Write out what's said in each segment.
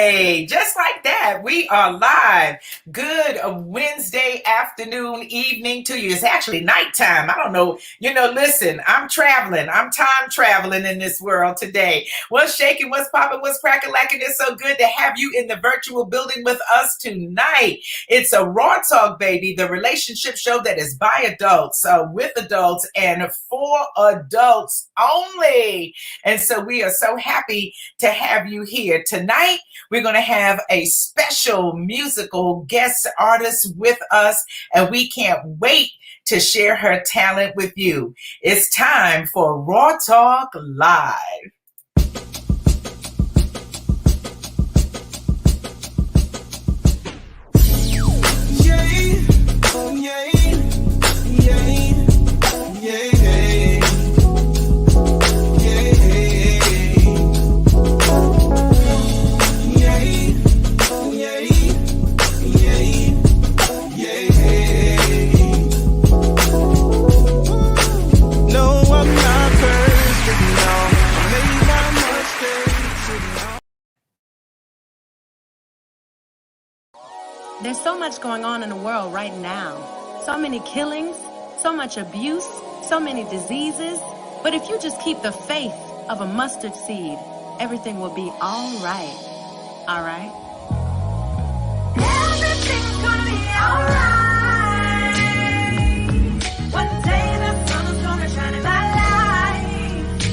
Hey, just like that, we are live. Good Wednesday afternoon, evening to you. It's actually nighttime. I don't know. Listen, I'm traveling. I'm time traveling in this world today. What's shaking, what's popping, what's cracking, lacking? It's so good to have you in the virtual building with us tonight. It's a Raw Talk, baby, the relationship show that is by adults, with adults, and for adults only. And so we are so happy to have you here. Tonight, we're going to have a special musical guest artist with us, and we can't wait to share her talent with you. It's time for Raw Talk Live. Yay, oh yay, yay, yay. There's so much going on in the world right now. So many killings, so much abuse, so many diseases. But if you just keep the faith of a mustard seed, everything will be all right. All right? Everything's gonna be all right. One day the sun is gonna shine in my life.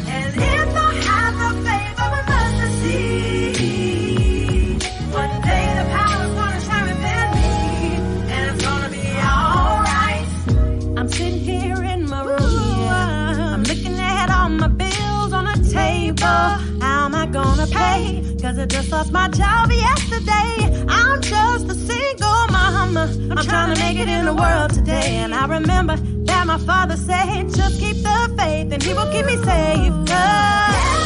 And if I have the faith of a mustard seed, one day the power's gonna shine within me, and it's gonna be alright. I'm sitting here in my room, I'm looking at all my bills on the table. How am I gonna pay? Cause I just lost my job yesterday. I'm just a single mama. I'm trying to make it in the world today. And I remember that my father said, just keep the faith and he will keep me safe.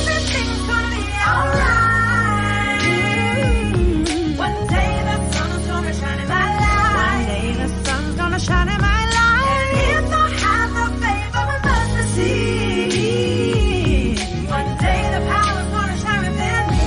Everything's gonna be alright. One day the sun is gonna shine in my life. One day the sun's gonna shine in my life. And if I have the faith of a mustard seed, one day the power's gonna shine within me,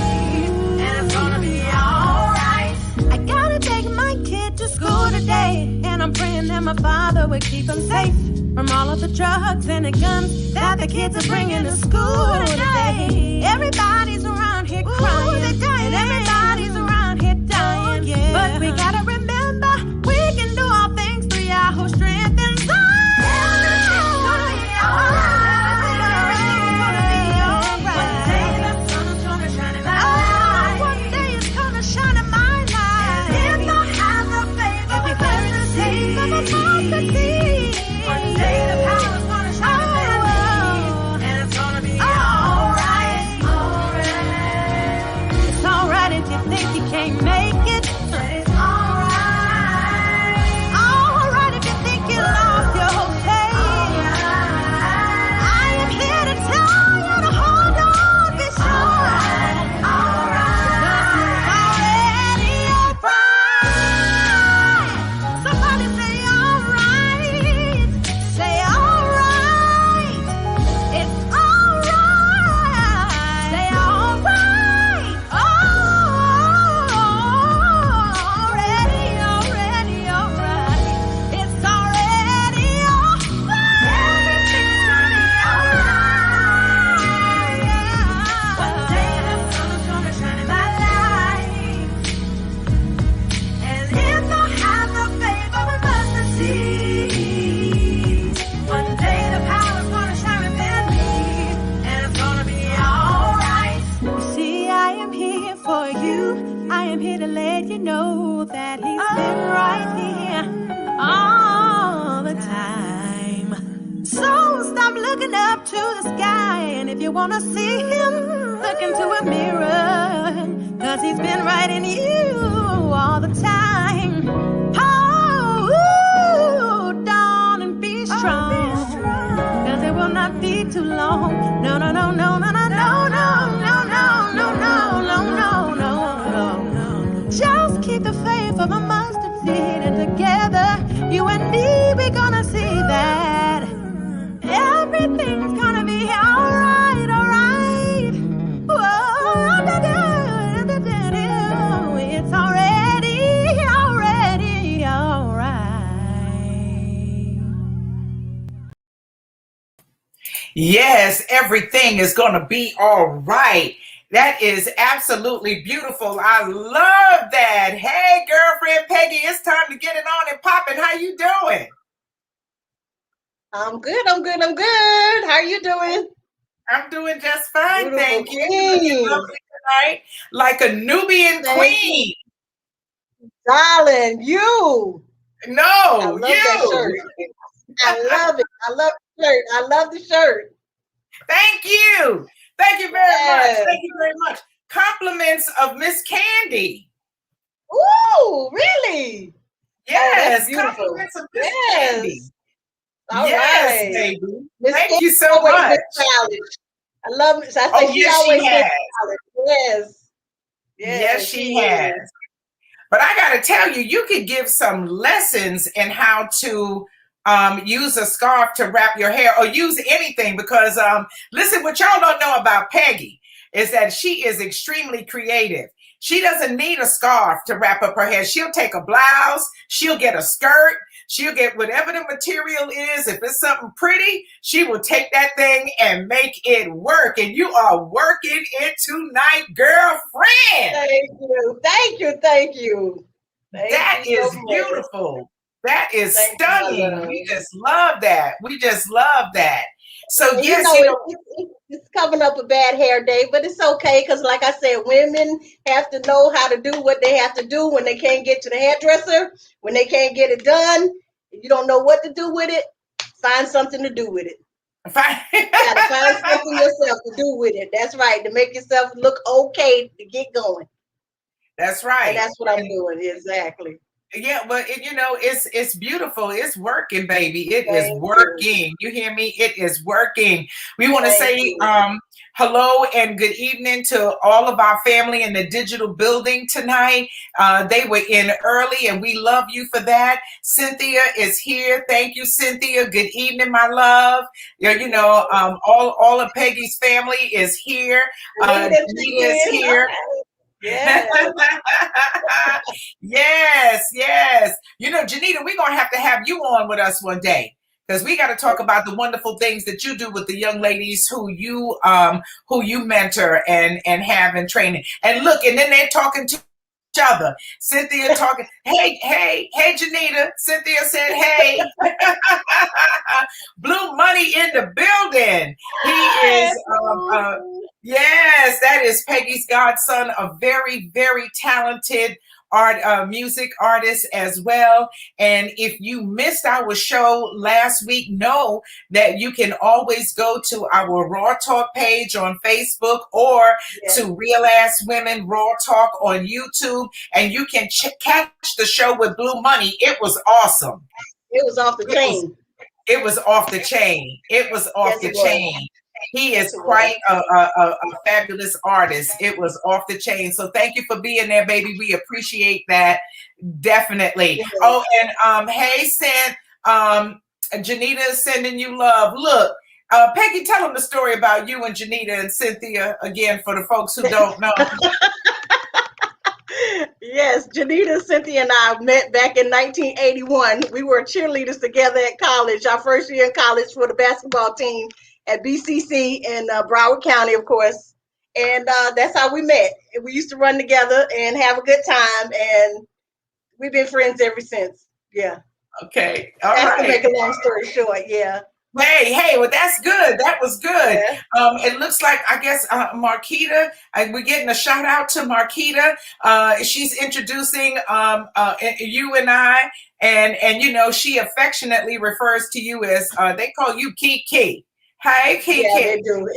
and it's gonna be alright. I gotta take my kid to school today, and I'm praying that my father will keep him safe from all of the drugs and the guns that the kids are bringing to school today. Everybody's around here crying, and everybody's around here dying. But we gotta remember, we can do all things through Yah who strengthens us. Everything's gonna be alright. One day the sun is gonna shine in my life. One day it's gonna shine in my life. And if I have the faith of a mustard seed, one day the power's gonna shine within me, and it's gonna be alright. It's alright if you think you can't make it. It's alright. Alright if you think you lost your whole faith. I am here to tell you to hold on, be strong. Alright. Already alright. Somebody say alright. Say alright. It's alright. Say alright. Already alright. It's already alright. Everything's gonna be alright. One day the sun is gonna shine in my life. And if I have the faith of a mustard seed, one day the power's gonna shine within me, and it's gonna be alright. You see, I am here for you. I am here to let you know that he's been right here all the time. So stop looking up to the sky, and if you wanna see him, look into a mirror, cause he's been right in you all the time. Oh, dawn and be strong, cause it will not be too long. No, no, no, no, no, no, no, no, no, no, no, no, no, no, no, no. Just keep the faith of a mustard seed, and together, you and me, we're gonna see that everything's gonna be alright, alright. Whoa, Yes, everything is going to be all right. That is absolutely beautiful. I love that. Hey, girlfriend Peggy, it's time to get it on and popping. How you doing? I'm good. I'm good. I'm good. How are you doing? I'm doing just fine, Beautiful thank you. You looking queen. lovely tonight, like a Nubian Thank you, queen. darling. I No, love that you. shirt. I love it. I love the shirt. I love the shirt. Thank you. Thank you very much. Yes. Thank you very much. Compliments of Miss Candy. Ooh, really? Oh, that's Yes, beautiful. compliments of Miss Candy. Yes. All Yes, right. baby. Miss Thank Candy you so always been much. stylish. I love it. I say Oh, she yes, she always been has. stylish. Yes. Yes, Yes, she she has. is. But I got to tell you, you could give some lessons in how to use a scarf to wrap your hair or use anything because, listen, what y'all don't know about Peggy is that she is extremely creative. She doesn't need a scarf to wrap up her hair. She'll take a blouse, she'll get a skirt, she'll get whatever the material is. If it's something pretty, she will take that thing and make it work. And you are working it tonight, girlfriend. Thank you. Thank you. Thank you. Thank That you so is much. beautiful. That is Thank you, my stunning. love. We just love that. We just love that. So, And you yes, know, it's coming up a bad hair day, but it's okay because, like I said, women have to know how to do what they have to do when they can't get to the hairdresser, when they can't get it done. If you don't know what to do with it, find something to do with it. fine. You got to find something yourself to do with it. That's right, to make yourself look okay to get going. That's And right. that's what I'm doing. Exactly. Yeah, but it's beautiful. It's working, baby. It is Thank you. working. You hear me? It is working. We want to Thank say you. hello and good evening to all of our family in the digital building tonight. They were in early, and we love you for that. Cynthia is here. Thank you, Cynthia. Good evening, my love. All of Peggy's family is here. Anita, Anita is here. yes. Yes, yes. You know, Janita, we're gonna have to have you on with us one day because we got to talk about the wonderful things that you do with the young ladies who you mentor and have in training. And look, and then they're talking to each other. Cynthia talking, hey, Janita. Cynthia said, hey. Blue Money in the building. He is yes, that is Peggy's godson, a very, very talented music artist as well. And if you missed our show last week, know that you can always go to our Raw Talk page on Facebook or to Real Ass Women Raw Talk on YouTube, and you can catch the show with Blue Money. It was awesome. It was off the chain. It was off the chain. It was off Yes, the it was. chain. He Yes, is it was. quite a fabulous artist. It was off the chain. So thank you for being there, baby. We appreciate that. Definitely. Yes. Oh, and hey, Cent, Janita is sending you love. Look, Peggy, tell them the story about you and Janita and Cynthia again for the folks who don't know. Yes, Janita, Cynthia, and I met back in 1981. We were cheerleaders together at college, our first year in college for the basketball team at BCC in Broward County, of course. And that's how we met. We used to run together and have a good time, and we've been friends ever since. Yeah. Okay. All That's to right. make a long story short. Yeah. Hey, well, that's good. That was good. Yeah. It looks like, I guess, Marquita, we're getting a shout out to Marquita. She's introducing you and I, and you know, she affectionately refers to you as, they call you Kiki. Hey, Kiki. Yeah, they do.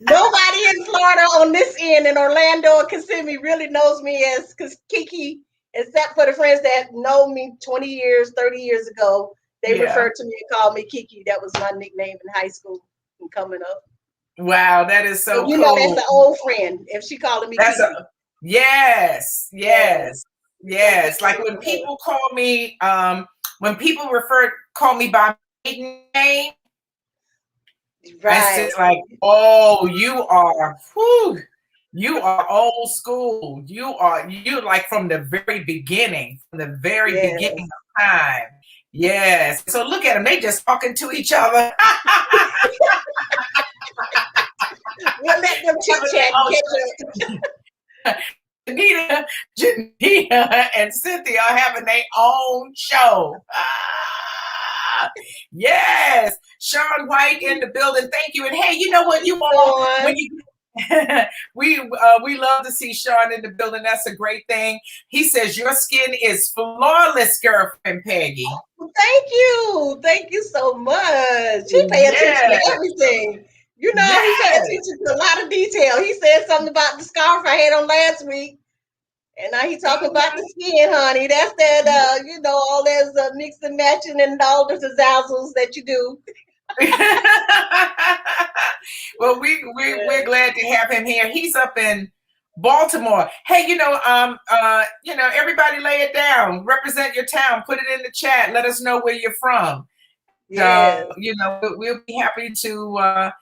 Nobody in Florida on this end in Orlando or Kissimmee really knows me as Kiki, except for the friends that know me 20 years, 30 years ago. They referred to me and called me Kiki. That was my nickname in high school and coming up. Wow, that is so And you cool. know, that's an old friend. If she calling me Kiki. Yes. Like when people call me, when people call me by maiden name, right. it's like, oh, you are old school. You like from the very beginning, from the very beginning of time. Yes. So look at them. They just talking to each other. We'll let them chit chat and catch up. Janita and Cynthia are having their own show. Yes. Sean White in the building. Thank you. And hey, you know what? You all, when you we love to see Sean in the building. That's a great thing. He says your skin is flawless, girlfriend Peggy. Oh, thank you so much. He pay attention to everything. You know, he pay attention to a lot of detail. He said something about the scarf I had on last week, and now he talking about the skin, honey. That's that, you know, all that mix and matching and all the zazzles that you do. Well, we're glad to have him here. He's up in Baltimore. Hey, you know, everybody lay it down. Represent your town. Put it in the chat. Let us know where you're from. Yeah. You know, we'll be happy to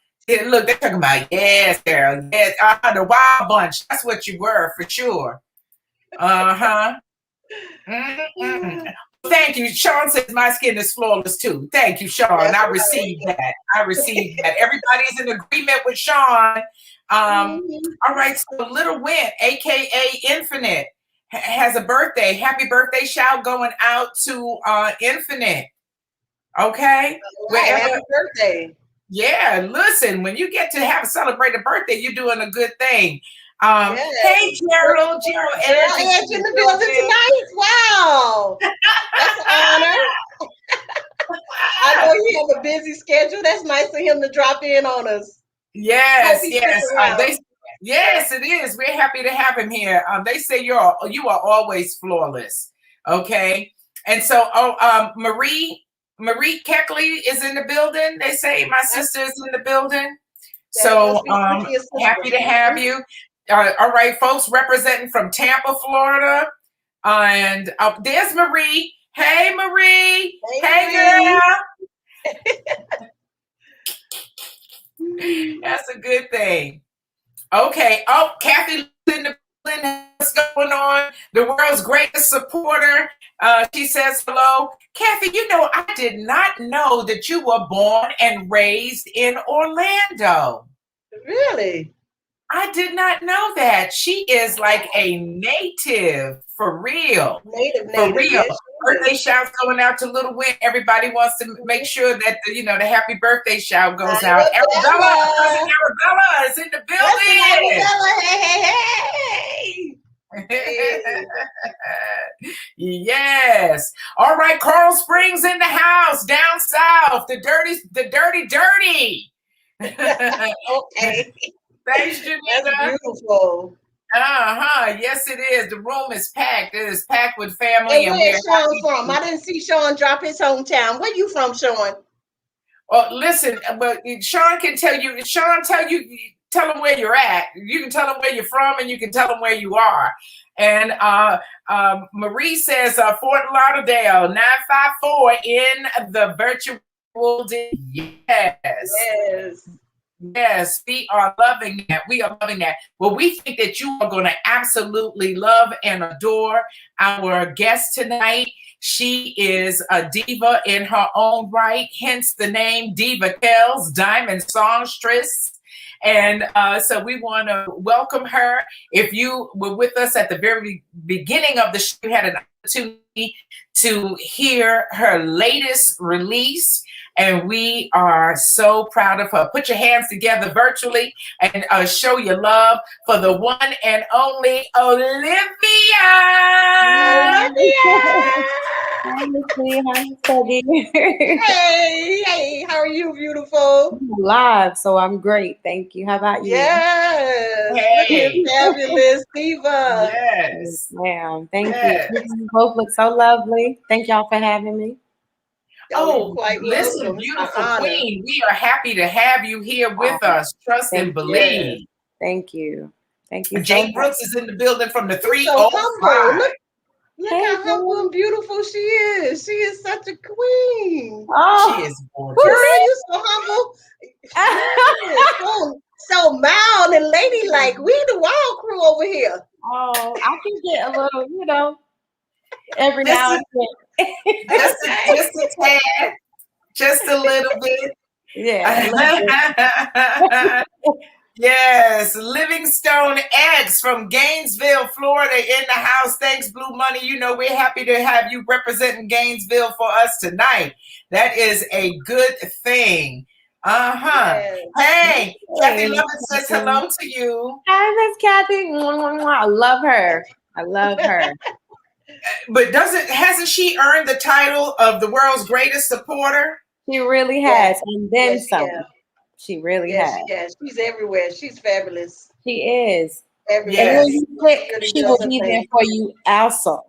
look, they're talking about yes, girl. Yes, the Wild Bunch. That's what you were for sure. Uh-huh. Mm-hmm. Thank you. Sean says my skin is flawless too. Thank you, Sean. That's I received that. Everybody's in agreement with Sean. All right. So Little Wint, aka Infinite, has a birthday. Happy birthday shout going out to Infinite. Okay. Happy birthday. Yeah, listen, when you get to celebrate a birthday, you're doing a good thing. Hey, Gerald Edge in the building tonight. Wow, that's an honor. I know you have a busy schedule. That's nice for him to drop in on us. Yes. Yes, it is. We're happy to have him here. They say you are always flawless. Okay, and so Marie Keckley is in the building. They say my sister is in the building. So happy to have you. All right, folks, representing from Tampa, Florida. And there's Marie. Hey, Marie. Hey, girl. That's a good thing. Okay. Oh, Kathy in the building. What's going on? The world's greatest supporter. She says hello. Kathy, you know, I did not know that you were born and raised in Orlando. Really? I did not know that. She is like a native, for real. Native. Real. Yes, birthday shout going out to Little Wint. Everybody wants to make sure that the happy birthday shout goes out. Arabella is in the building. Hey. Yes. All right, Coral Springs in the house, down south. The dirty. Okay. Thanks, Janita. That's beautiful. Yes, it is. The room is packed. It is packed with family. And where's Sean from? I didn't see Sean drop his hometown. Where you from, Sean? Well, listen, but Sean can tell you. Tell him where you're at. You can tell him where you're from, and you can tell him where you are. And Marie says Fort Lauderdale, 954 in the virtual. Yes, we are loving that. Well, we think that you are going to absolutely love and adore our guest tonight. She is a diva in her own right, hence the name Divakel Diamond Songstress. And so we want to welcome her. If you were with us at the very beginning of the show, you had an opportunity to hear her latest release. And we are so proud of her. Put your hands together virtually and show your love for the one and only Olyvya. Hey, how are you, beautiful? I'm alive, so I'm great. Thank you. How about you? Yes. Hey. Fabulous diva. Yes, ma'am. Thank you. You both look so lovely. Thank y'all for having me. Oh, listen, beautiful queen. We are happy to have you here with us. Trust and believe. Thank you. Jay Brooks is in the building from the 305. So look how humble and beautiful she is. She is such a queen. Oh, she is gorgeous. Girl, you so humble. so mild and ladylike. We the wild crew over here. Oh, I can get a little, every now and then. just a tad, just a little bit. Yeah. Yes, Livingstone X from Gainesville, Florida in the house. Thanks, Blue Money. You know, we're happy to have you representing Gainesville for us tonight. That is a good thing. Yes. Hey, Kathy Hey, Lovett says hello to you. Hi, Miss Kathy. I love her. I love her. But hasn't she earned the title of the world's greatest supporter? She really Yes. has, and then Yes, some. yeah. She really Yes, has. yes. She's everywhere. She's fabulous. She is. And Everywhere. when Yes. you click, Really she does will her be there thing. for you also.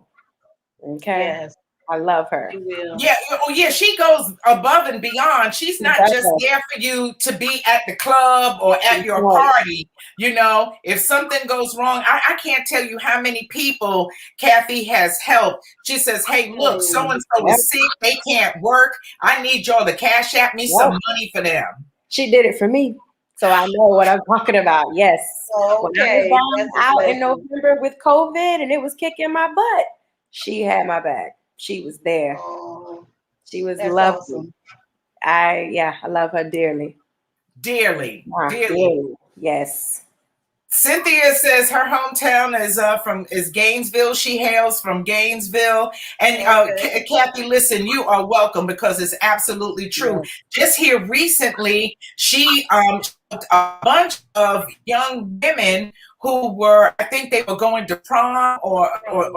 Okay. Yes, I love her. she will. Yeah, oh yeah, she goes above and beyond. She's She not does. just there for you to be at the club or at your Right. party. You know, if something goes wrong, I can't tell you how many people Kathy has helped. She says, hey, look, so-and-so Yep. is sick. They can't work. I need y'all to cash out me Yep. some money for them. She did it for me. So I know what I'm talking about. Yes. Okay, When I was that's a out in blessing. November with COVID and it was kicking my butt, she had my back. She was there. Oh, She was that's lovely. awesome. I love her dearly. Dearly. Dearly. Yes. Cynthia says her hometown is Gainesville. She hails from Gainesville. And Okay. Kathy, listen, you are welcome because it's absolutely true. Yes. Just here recently, she a bunch of young women who were, I think they were going to prom or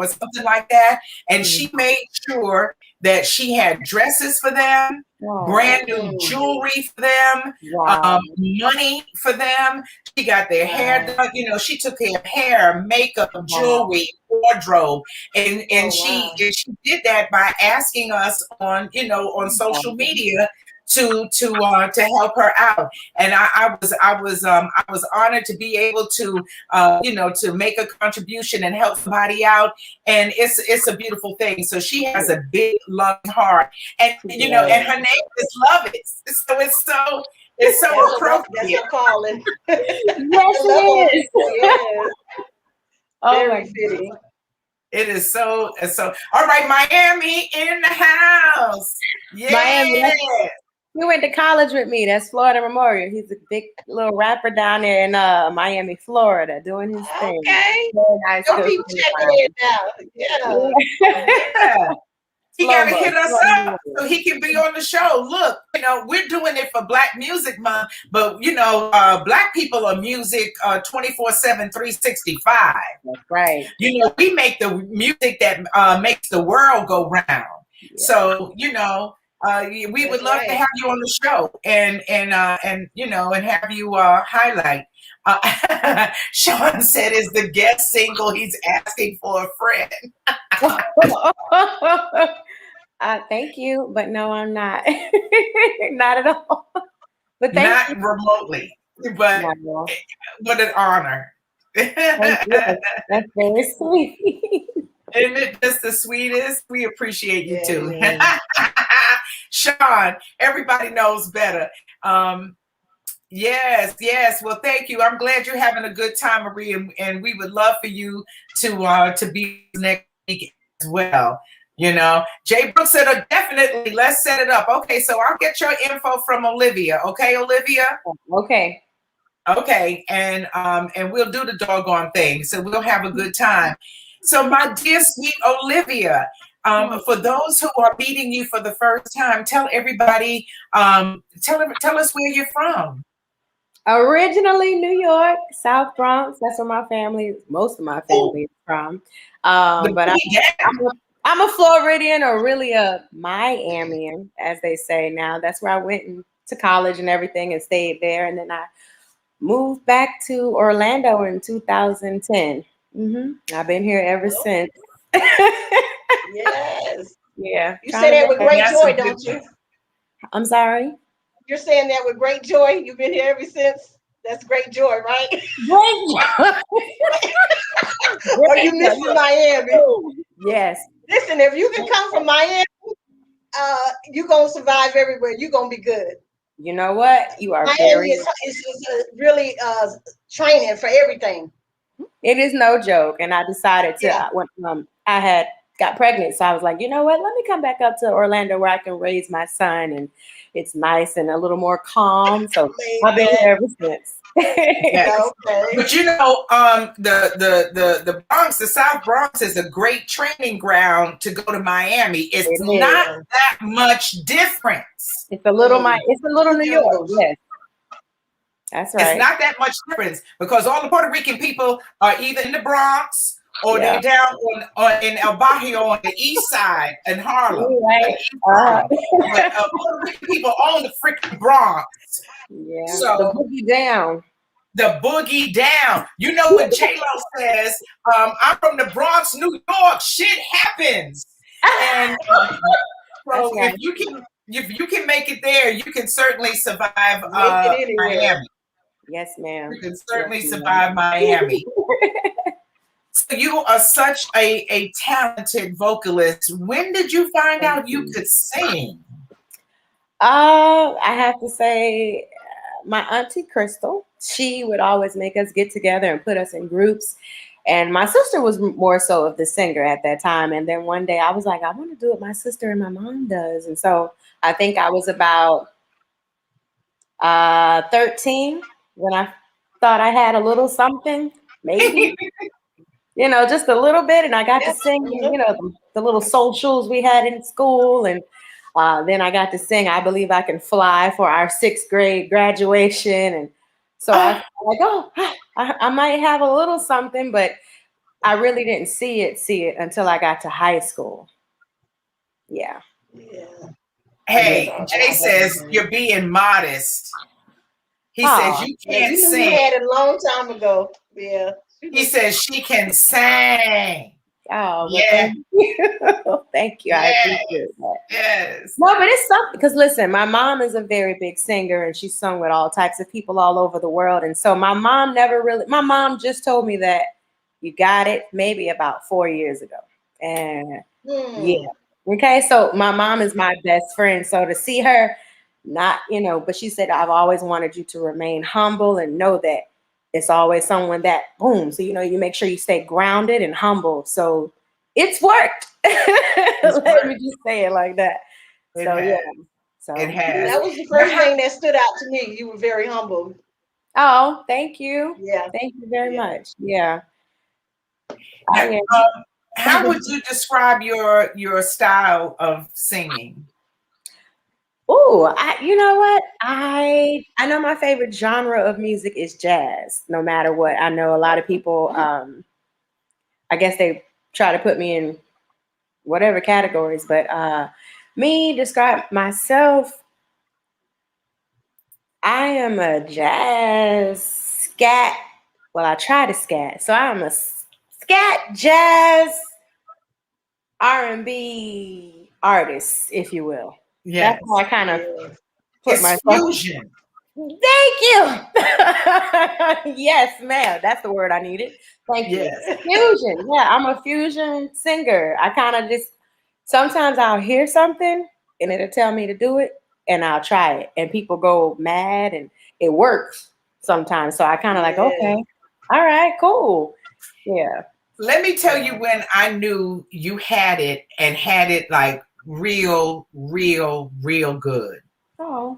something like that, and she made sure that she had dresses for them, brand new jewelry for them, Wow. money for them. She got their hair done. You know, she took care of hair, makeup, jewelry, wardrobe, and she did that by asking us on social media to help her out. And I was honored to be able to to make a contribution and help somebody out. And it's a beautiful thing. So she has a big loving heart, and and her name is Love It. So it's so appropriate. That's her calling. Yes, it is. Yes. Oh Very my fitting. It is so. All right, Miami in the house. Yeah. Miami. He went to college with me. That's Florida Memorial. He's a big little rapper down there in Miami, Florida, doing his thing. Okay. Very nice. Don't keep checking it out. Yeah. He got to hit us up so he can be on the show. Look, we're doing it for Black Music Month, but Black people are music 24/7, 365. That's right. We make the music that makes the world go round. Yeah. So we would love to have you on the show and have you highlight. Sean said, "Is the guest single? He's asking for a friend." Thank you, but no, I'm not. Not at all. But not remotely, but what an honor. Thank you. That's very sweet. Isn't it just the sweetest? We appreciate you too. Sean, everybody knows better. Yes. Well, thank you. I'm glad you're having a good time, Marie, and we would love for you to be next week as well. Jay Brooks said, definitely, let's set it up. Okay, so I'll get your info from Olyvya. Okay, Olyvya? Okay, and we'll do the doggone thing. So we'll have a good time. So my dear sweet Olyvya, for those who are meeting you for the first time, tell everybody, tell us where you're from. Originally New York, South Bronx. That's where most of my family is from. But I'm a Floridian, or really a Miamian, as they say now. That's where I went to college and everything and stayed there. And then I moved back to Orlando in 2010. I've been here ever since. Yes. Yeah. You say that with great joy, don't you? I'm sorry? You're saying that with great joy. You've been here ever since. That's great joy, right? Great joy. Or you missing Miami? Yes. Listen, if you can come from Miami, you're going to survive everywhere. You're going to be good. You know what? You are Miami is really training for everything. It is no joke. And I decided to, I had got pregnant. So I was like, you know what? Let me come back up to Orlando where I can raise my son, and it's nice and a little more calm. So I've been here ever since. Yes. Okay. But the Bronx, the South Bronx is a great training ground to go to Miami. It's It not is. that much difference. It's a little New York. Yes. That's right. It's not that much difference because all the Puerto Rican people are either in the Bronx or they're down in El Barrio on the east side in Harlem. Right. But Puerto Rican people own the freaking Bronx. Yeah. So the boogie down. The boogie down. You know what J-Lo says? I'm from the Bronx, New York. Shit happens. And so nice. if you can make it there, you can certainly survive Miami. Yes, ma'am. You can certainly survive Miami. So you are such a talented vocalist. When did you find out you could sing? I have to say, my auntie Crystal, she would always make us get together and put us in groups. And my sister was more so of the singer at that time. And then one day I was like, I want to do what my sister and my mom does. And so I think I was about 13 when I thought I had a little something, maybe, just a little bit. And I got to sing, the little socials we had in school. And then I got to sing I Believe I Can Fly for our 6th grade graduation. And so I was like, I might have a little something, but I really didn't see it until I got to high school. Yeah. Hey, Jay says you're being modest. He says you can't sing. You had it a long time ago. Yeah. He says she can sing. Oh, yeah. Thank you. Yes. I appreciate that. Yes. No, but it's something because listen, my mom is a very big singer and she's sung with all types of people all over the world. And so my mom just told me that you got it maybe about 4 years ago. And yeah. Okay. So my mom is my best friend. So to see her but she said, I've always wanted you to remain humble and know that it's always someone that boom. So, you make sure you stay grounded and humble. So it's worked. Let me just say it like that. It has. That was the first thing that stood out to me. You were very humble. Oh, thank you. Yeah. Thank you very much. Yeah. How would you describe your style of singing? Oh, you know what? I know my favorite genre of music is jazz, no matter what. I know a lot of people, I guess they try to put me in whatever categories, but describe myself, I am a jazz scat. Well, I try to scat. So I'm a scat, jazz, R&B artist, if you will. Yeah, that's how I kind of put myself. Fusion. Thank you. Yes, ma'am. That's the word I needed. Thank you. Fusion. Yeah, I'm a fusion singer. I kind of just sometimes I'll hear something and it'll tell me to do it, and I'll try it, and people go mad, and it works sometimes. So I kind of like, okay, all right, cool. Yeah. Let me tell you when I knew you had it and had it like real good. Oh.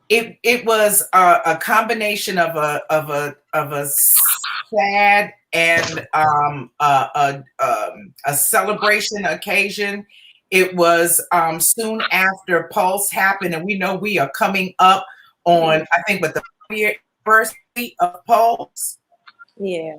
It was a combination of a sad and a celebration occasion. It was soon after Pulse happened, and we know we are coming up on I think the year anniversary of Pulse. Yeah.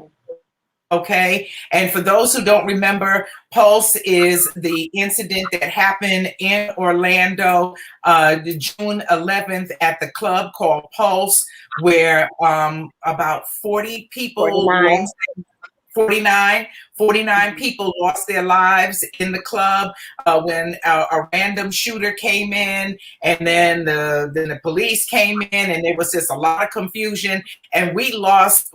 Okay. And for those who don't remember, Pulse is the incident that happened in Orlando, June 11th at the club called Pulse, where about 40 people, 49 people lost their lives in the club when a random shooter came in, and then the police came in, and there was just a lot of confusion, and we lost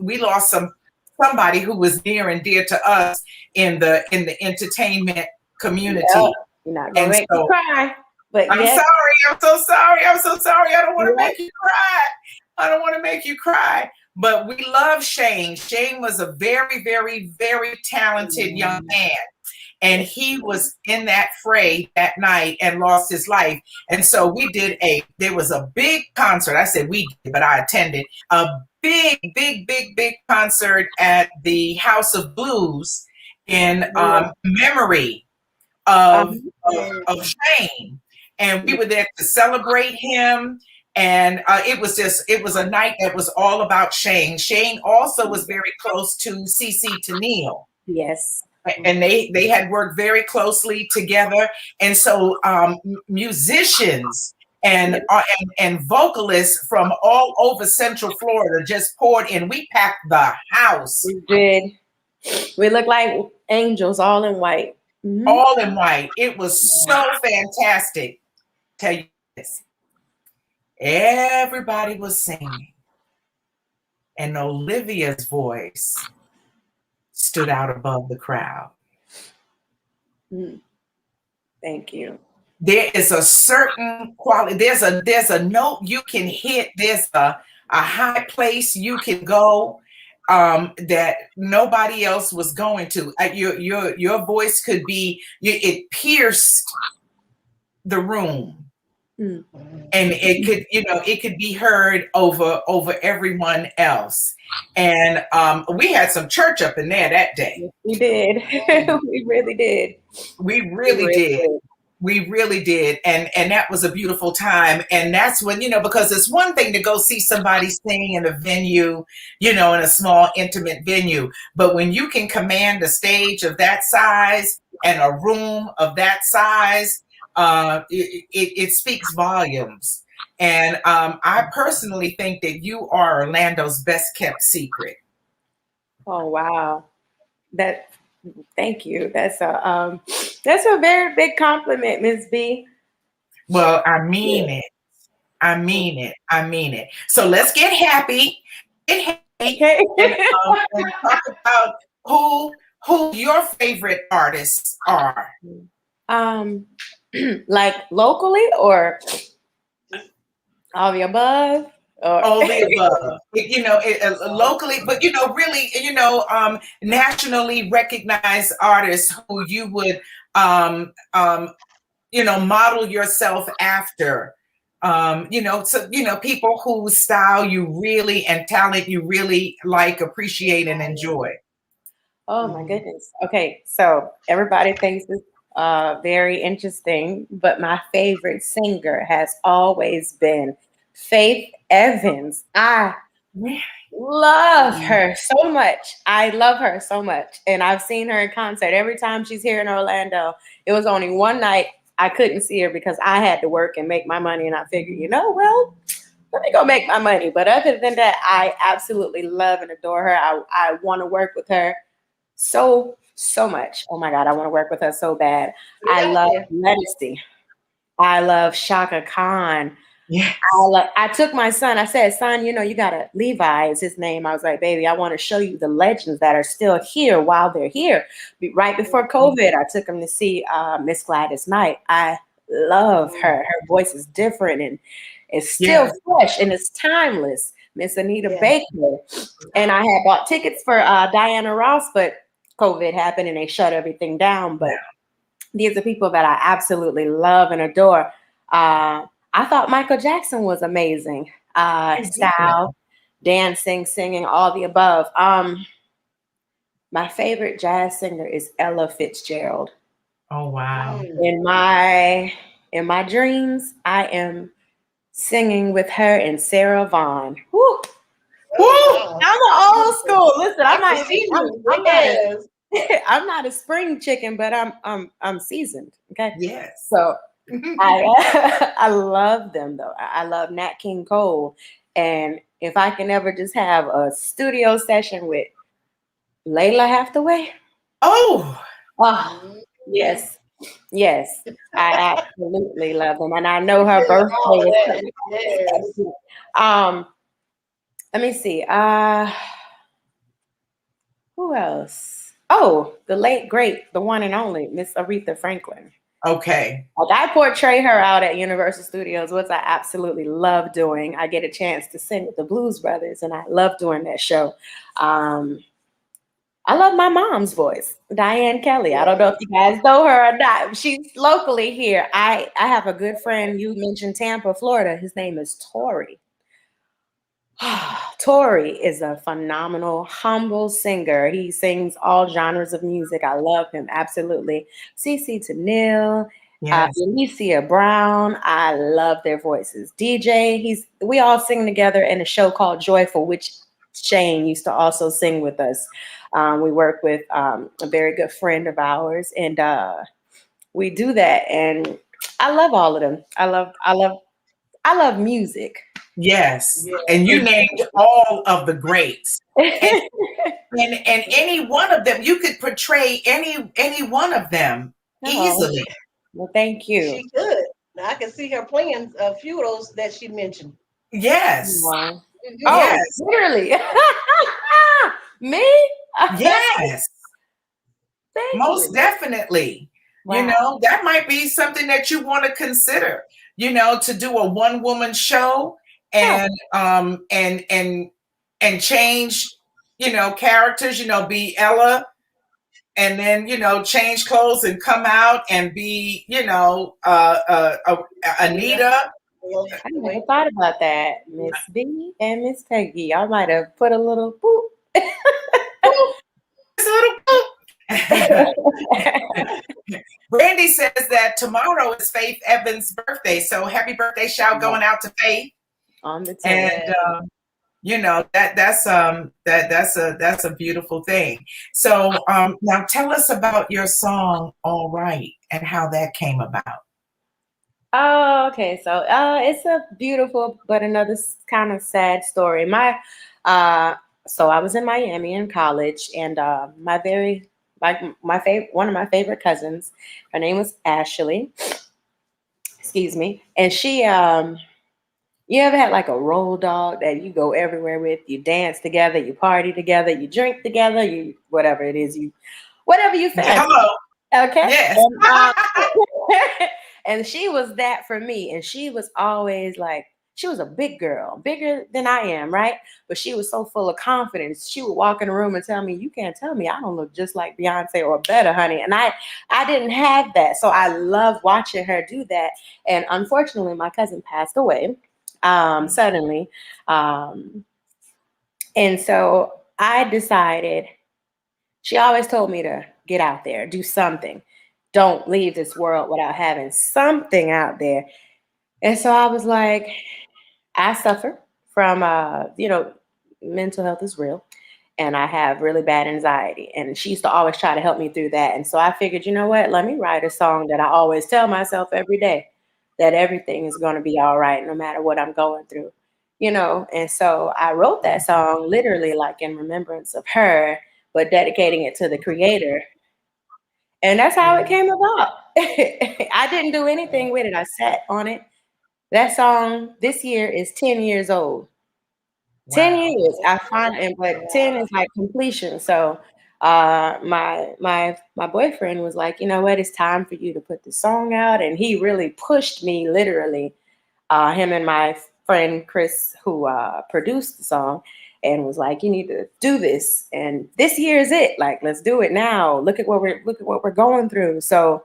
somebody who was near and dear to us in the entertainment community. Yeah. You're not gonna make me cry, but I'm sorry. I'm so sorry. I don't want to make you cry. But we love Shane. Shane was a very, very, very talented young man. and he was in that fray that night and lost his life. And so there was a big concert. I said we did, but I attended a big concert at the House of Blues in memory of Shane. And we were there to celebrate him. And it was a night that was all about Shane. Shane also was very close to CC Tennille. Yes. And they had worked very closely together. And so musicians and vocalists from all over Central Florida just poured in. We packed the house. We did. We looked like angels, all in white. Mm-hmm. All in white. It was so fantastic. Tell you this. Everybody was singing. And Olyvya's voice stood out above the crowd. Thank you. There is a certain quality. There's a note you can hit. There's a high place you can go that nobody else was going to. Your voice could be. It pierced the room. And it could be heard over everyone else. And we had some church up in there that day. We did. We really did. We really did. We really did. And that was a beautiful time. And that's when, because it's one thing to go see somebody sing in a venue, in a small intimate venue. But when you can command a stage of that size and a room of that size, it speaks volumes. And I personally think that you are Orlando's best kept secret. Oh wow, thank you. That's a very big compliment, Ms. B. Well, I mean it. I mean it. So let's get happy. Okay. And talk about who your favorite artists are. Like locally or all the above? All the above. Locally, but really, nationally recognized artists who you would, model yourself after. People whose style you really and talent you really like, appreciate, and enjoy. Oh my goodness. Okay, so everybody thinks this very interesting, but my favorite singer has always been Faith Evans. I love her so much. I love her so much. And I've seen her in concert. Every time she's here in Orlando, it was only one night I couldn't see her because I had to work and make my money. And I figured, well, let me go make my money. But other than that, I absolutely love and adore her. I want to work with her so much. Oh my God, I want to work with her so bad. Yeah. I love Ledisi. I love Shaka Khan. Yes. I took my son. I said, son, you got Levi is his name. I was like, baby, I want to show you the legends that are still here while they're here. Right before COVID, I took him to see Miss Gladys Knight. I love her. Her voice is different and it's still fresh and it's timeless. Miss Anita Baker. And I had bought tickets for Diana Ross, but COVID happened and they shut everything down. But these are people that I absolutely love and adore. I thought Michael Jackson was amazing. Style, dancing, singing, all the above. My favorite jazz singer is Ella Fitzgerald. Oh wow. In my dreams, I am singing with her and Sarah Vaughan. Woo! Woo! I'm an old school. Listen, I'm not a spring chicken, but I'm seasoned. Okay. Yes. So I love them though. I love Nat King Cole, and if I can ever just have a studio session with Layla Hathaway. Oh, yes. I absolutely love them, and I know her birthday is. Let me see. Who else? Oh, the late great, the one and only Miss Aretha Franklin. Okay. I portray her out at Universal Studios, which I absolutely love doing. I get a chance to sing with the Blues Brothers, and I love doing that show. I love my mom's voice, Diane Kelly. I don't know if you guys know her or not. She's locally here. I have a good friend. You mentioned Tampa, Florida. His name is Tori. Tori is a phenomenal, humble singer. He sings all genres of music. I love him absolutely. CC Neil, Yes. Alicia Brown. I love their voices. DJ, we all sing together in a show called Joyful, which Shane used to also sing with us. We work with a very good friend of ours, and we do that. And I love all of them. I love music. Yes. And you named all of the greats. And and any one of them, you could portray any one of them Oh, easily. well, thank you. She could. Now I can see her playing a few of those that she mentioned. Yes. Wow. Mhm. Oh, Yes. literally. Me? Yes. Thank Most you. definitely. Wow. You know, that might be something that you want to consider, you know, to do a one-woman show Yeah. and change, you know, characters, you know, be Ella and then, you know, change clothes and come out and be, you know, Anita. I never thought about that. Miss B and Miss Peggy. I might have put a little boop. Brandy says that tomorrow is Faith Evans' birthday, so happy birthday shout going out to Faith. On the 10th. And you know that's a beautiful thing. So now tell us about your song "All Right" and how that came about. Oh, okay. So it's a beautiful but another kind of sad story. So I was in Miami in college, and my favorite one of my favorite cousins, her name was Ashley. Excuse me, and she you ever had like a road dog that you go everywhere with? You dance together, you party together, you drink together, you whatever it is, whatever you fancy. Hello. Okay. Yes. And she was that for me. And she was always like, she was a big girl, bigger than I am, right? But she was so full of confidence. She would walk in the room and tell me, "You can't tell me I don't look just like Beyonce or better, honey." And I didn't have that. So I love watching her do that. And unfortunately, my cousin passed away suddenly. And so I decided, she always told me to get out there, do something. Don't leave this world without having something out there. And so I was like, I suffer from, mental health is real. And I have really bad anxiety. And she used to always try to help me through that. And so I figured, you know what? Let me write a song that I always tell myself every day, that everything is going to be all right, no matter what I'm going through, you know? And so I wrote that song literally like in remembrance of her, but dedicating it to the creator. And that's how it came about. I didn't do anything with it. I sat on it. That song this year is 10 years old. Wow. 10 years. I find it, but 10 is like completion. So my boyfriend was like, you know what, it's time for you to put the song out. And he really pushed me literally, him and my friend Chris, who produced the song, and was like, you need to do this. And this year is it. Like, let's do it now. Look at what we're going through. So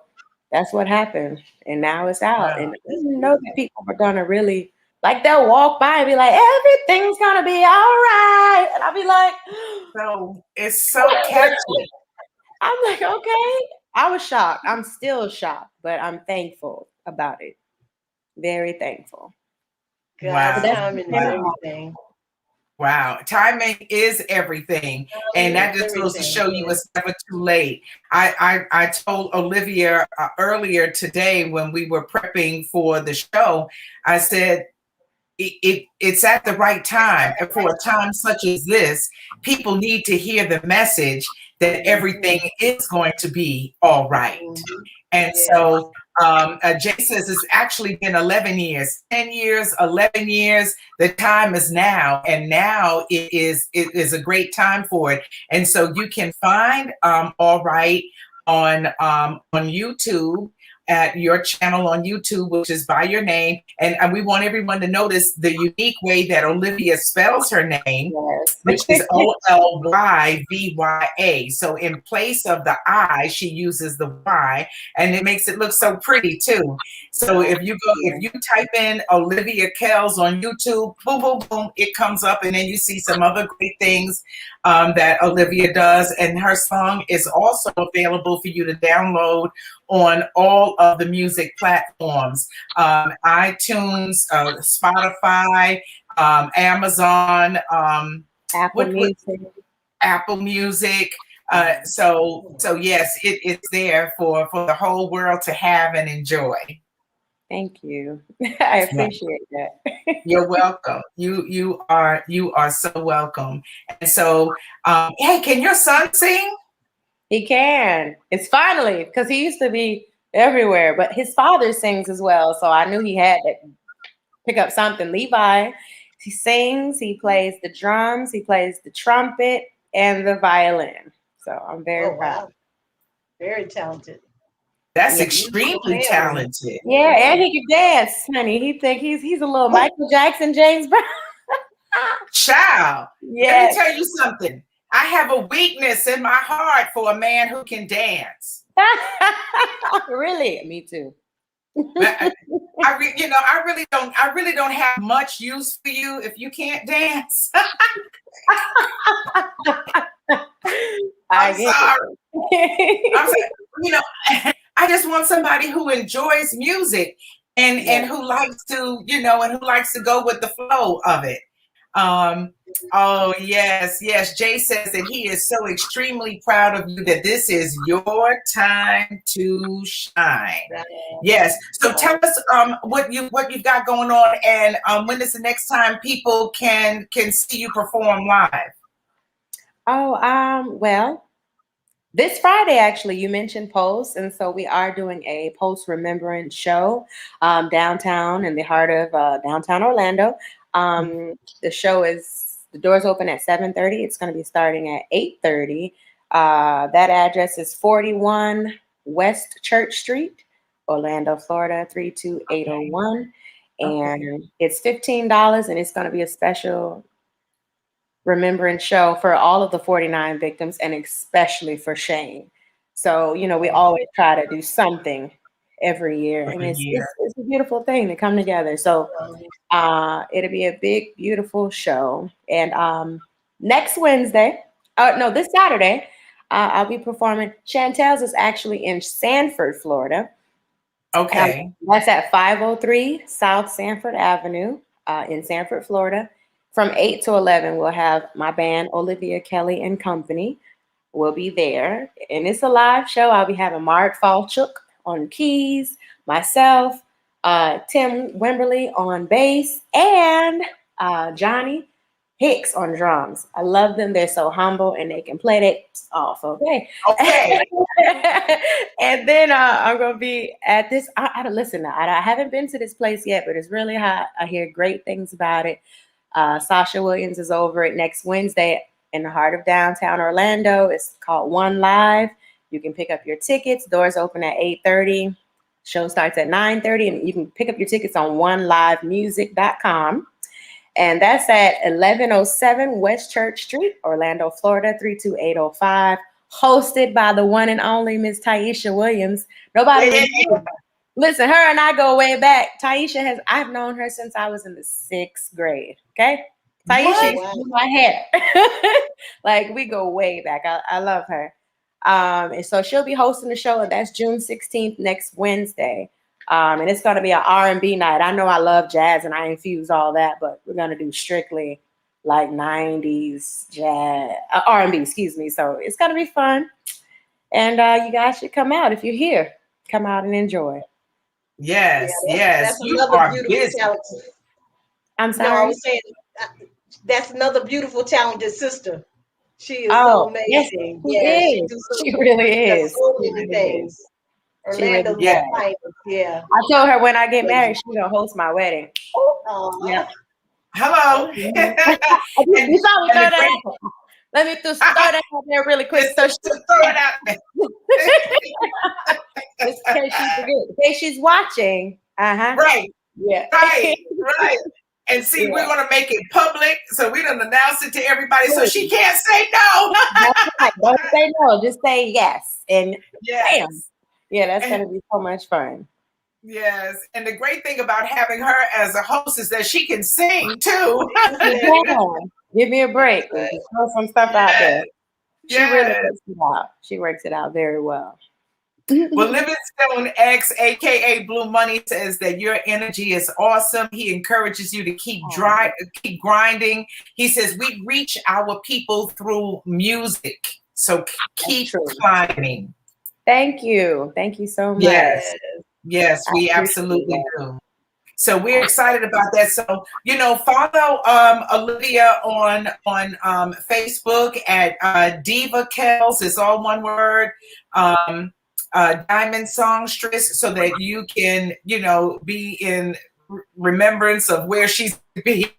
that's what happened. And now it's out. Wow. And I didn't know that people were gonna really, like, they'll walk by and be like, everything's gonna be all right. And I'll be like, So it's so catchy. I'm like, okay. I was shocked. I'm still shocked, but I'm thankful about it. Very thankful. God's Wow. timing is Wow. everything. Wow, timing is everything, and that just goes to show you it's never too late. I told Olyvya earlier today when we were prepping for the show, I said it's at the right time, and for a time such as this, people need to hear the message that everything is going to be all right. And so Jay says it's actually been 11 years, 10 years, 11 years. The time is now, and now it is a great time for it. And so you can find All Right on YouTube. at your channel on YouTube, which is by your name. And we want everyone to notice the unique way that Olyvya spells her name, Yes. which is Olyvya. So in place of the I, she uses the Y, and it makes it look so pretty too. So if you type in Olyvya Kells on YouTube, boom, boom, boom, it comes up, and then you see some other great things that Olyvya does. And her song is also available for you to download on all of the music platforms, iTunes, Spotify, Amazon, Apple Music. Apple Music. So yes, it's there for the whole world to have and enjoy. Thank you. I appreciate that. You're welcome. You are so welcome. And so, hey, can your son sing? He can. It's finally, because he used to be everywhere, but his father sings as well. So I knew he had to pick up something. Levi, he sings, he plays the drums, he plays the trumpet and the violin. So I'm very proud. Wow. Very talented. That's extremely talented. Yeah, and he can dance, honey. He think he's a little Michael Jackson, James Brown. Child, yes. Let me tell you something. I have a weakness in my heart for a man who can dance. Really? Me too. I really don't have much use for you if you can't dance. I'm sorry. I just want somebody who enjoys music and who likes to, and who likes to go with the flow of it. Oh yes. Jay says that he is so extremely proud of you, that this is your time to shine. Yes. So tell us what you've got going on, and when is the next time people can see you perform live? Oh, well, this Friday, actually, you mentioned Pulse, and so we are doing a Pulse Remembrance show downtown, in the heart of downtown Orlando. The show the doors open at 7:30. It's going to be starting at 8:30. That address is 41 West Church Street, Orlando, Florida, 32801. And it's $15, and it's going to be a special remembrance show for all of the 49 victims, and especially for Shane. So, we always try to do something every year, and it's a beautiful thing to come together. So it'll be a big, beautiful show. And this Saturday, I'll be performing. Chantel's is actually in Sanford, Florida. Okay. That's at 503 South Sanford Avenue in Sanford, Florida. From 8 to 11, we'll have my band, Olyvya Kelly and Company. We'll be there. And it's a live show. I'll be having Mark Falchuk on keys, myself, Tim Wimberly on bass, and Johnny Hicks on drums. I love them. They're so humble, and they can play that off. Okay. And then I'm going to be at this. I haven't been to this place yet, but it's really hot. I hear great things about it. Sasha Williams is over it next Wednesday in the heart of downtown Orlando. It's called One Live. You can pick up your tickets. Doors open at 8:30. Show starts at 9:30, and you can pick up your tickets on onelivemusic.com. And that's at 1107 West Church Street, Orlando, Florida, 32805. Hosted by the one and only Miss Taisha Williams. Listen, her and I go way back. Taisha I've known her since I was in the 6th grade. Okay. Taisha used to do my hair. Like, we go way back. I love her. And so she'll be hosting the show, and that's June 16th, next Wednesday. And it's going to be an R&B night. I know I love jazz and I infuse all that, but we're going to do strictly like 90s jazz, R&B, excuse me. So it's going to be fun. And you guys should come out if you're here. Come out and enjoy. Yes. That's another beautiful talent. I'm sorry. No, I was saying that's another beautiful talented sister. She is so amazing. Yes, she really is. So many things. Orlando's I told her when I get married, she's gonna host my wedding. Yeah. Hello. You saw me throw that out. Let me throw that out there really quick. So throw it out there. Just in case she forget. In case she's watching. Right. Yeah. Right. And see, we're going to make it public. So we don't announce it to everybody so she can't say no. That's right. Don't say no. Just say yes. And yes. bam. Yeah, that's going to be so much fun. Yes. And the great thing about having her as a host is that she can sing too. Give me a break. Throw some stuff out there. She really works it out. She works it out very well. Well, Livingstone X, aka Blue Money, says that your energy is awesome. He encourages you to keep grinding. He says we reach our people through music, so keep climbing. Thank you so much. Yes, we absolutely do. So we're excited about that. So follow Olyvya on Facebook at DivaKells. It's all one word. Diamond Songstress, so that you can, be in remembrance of where she's be.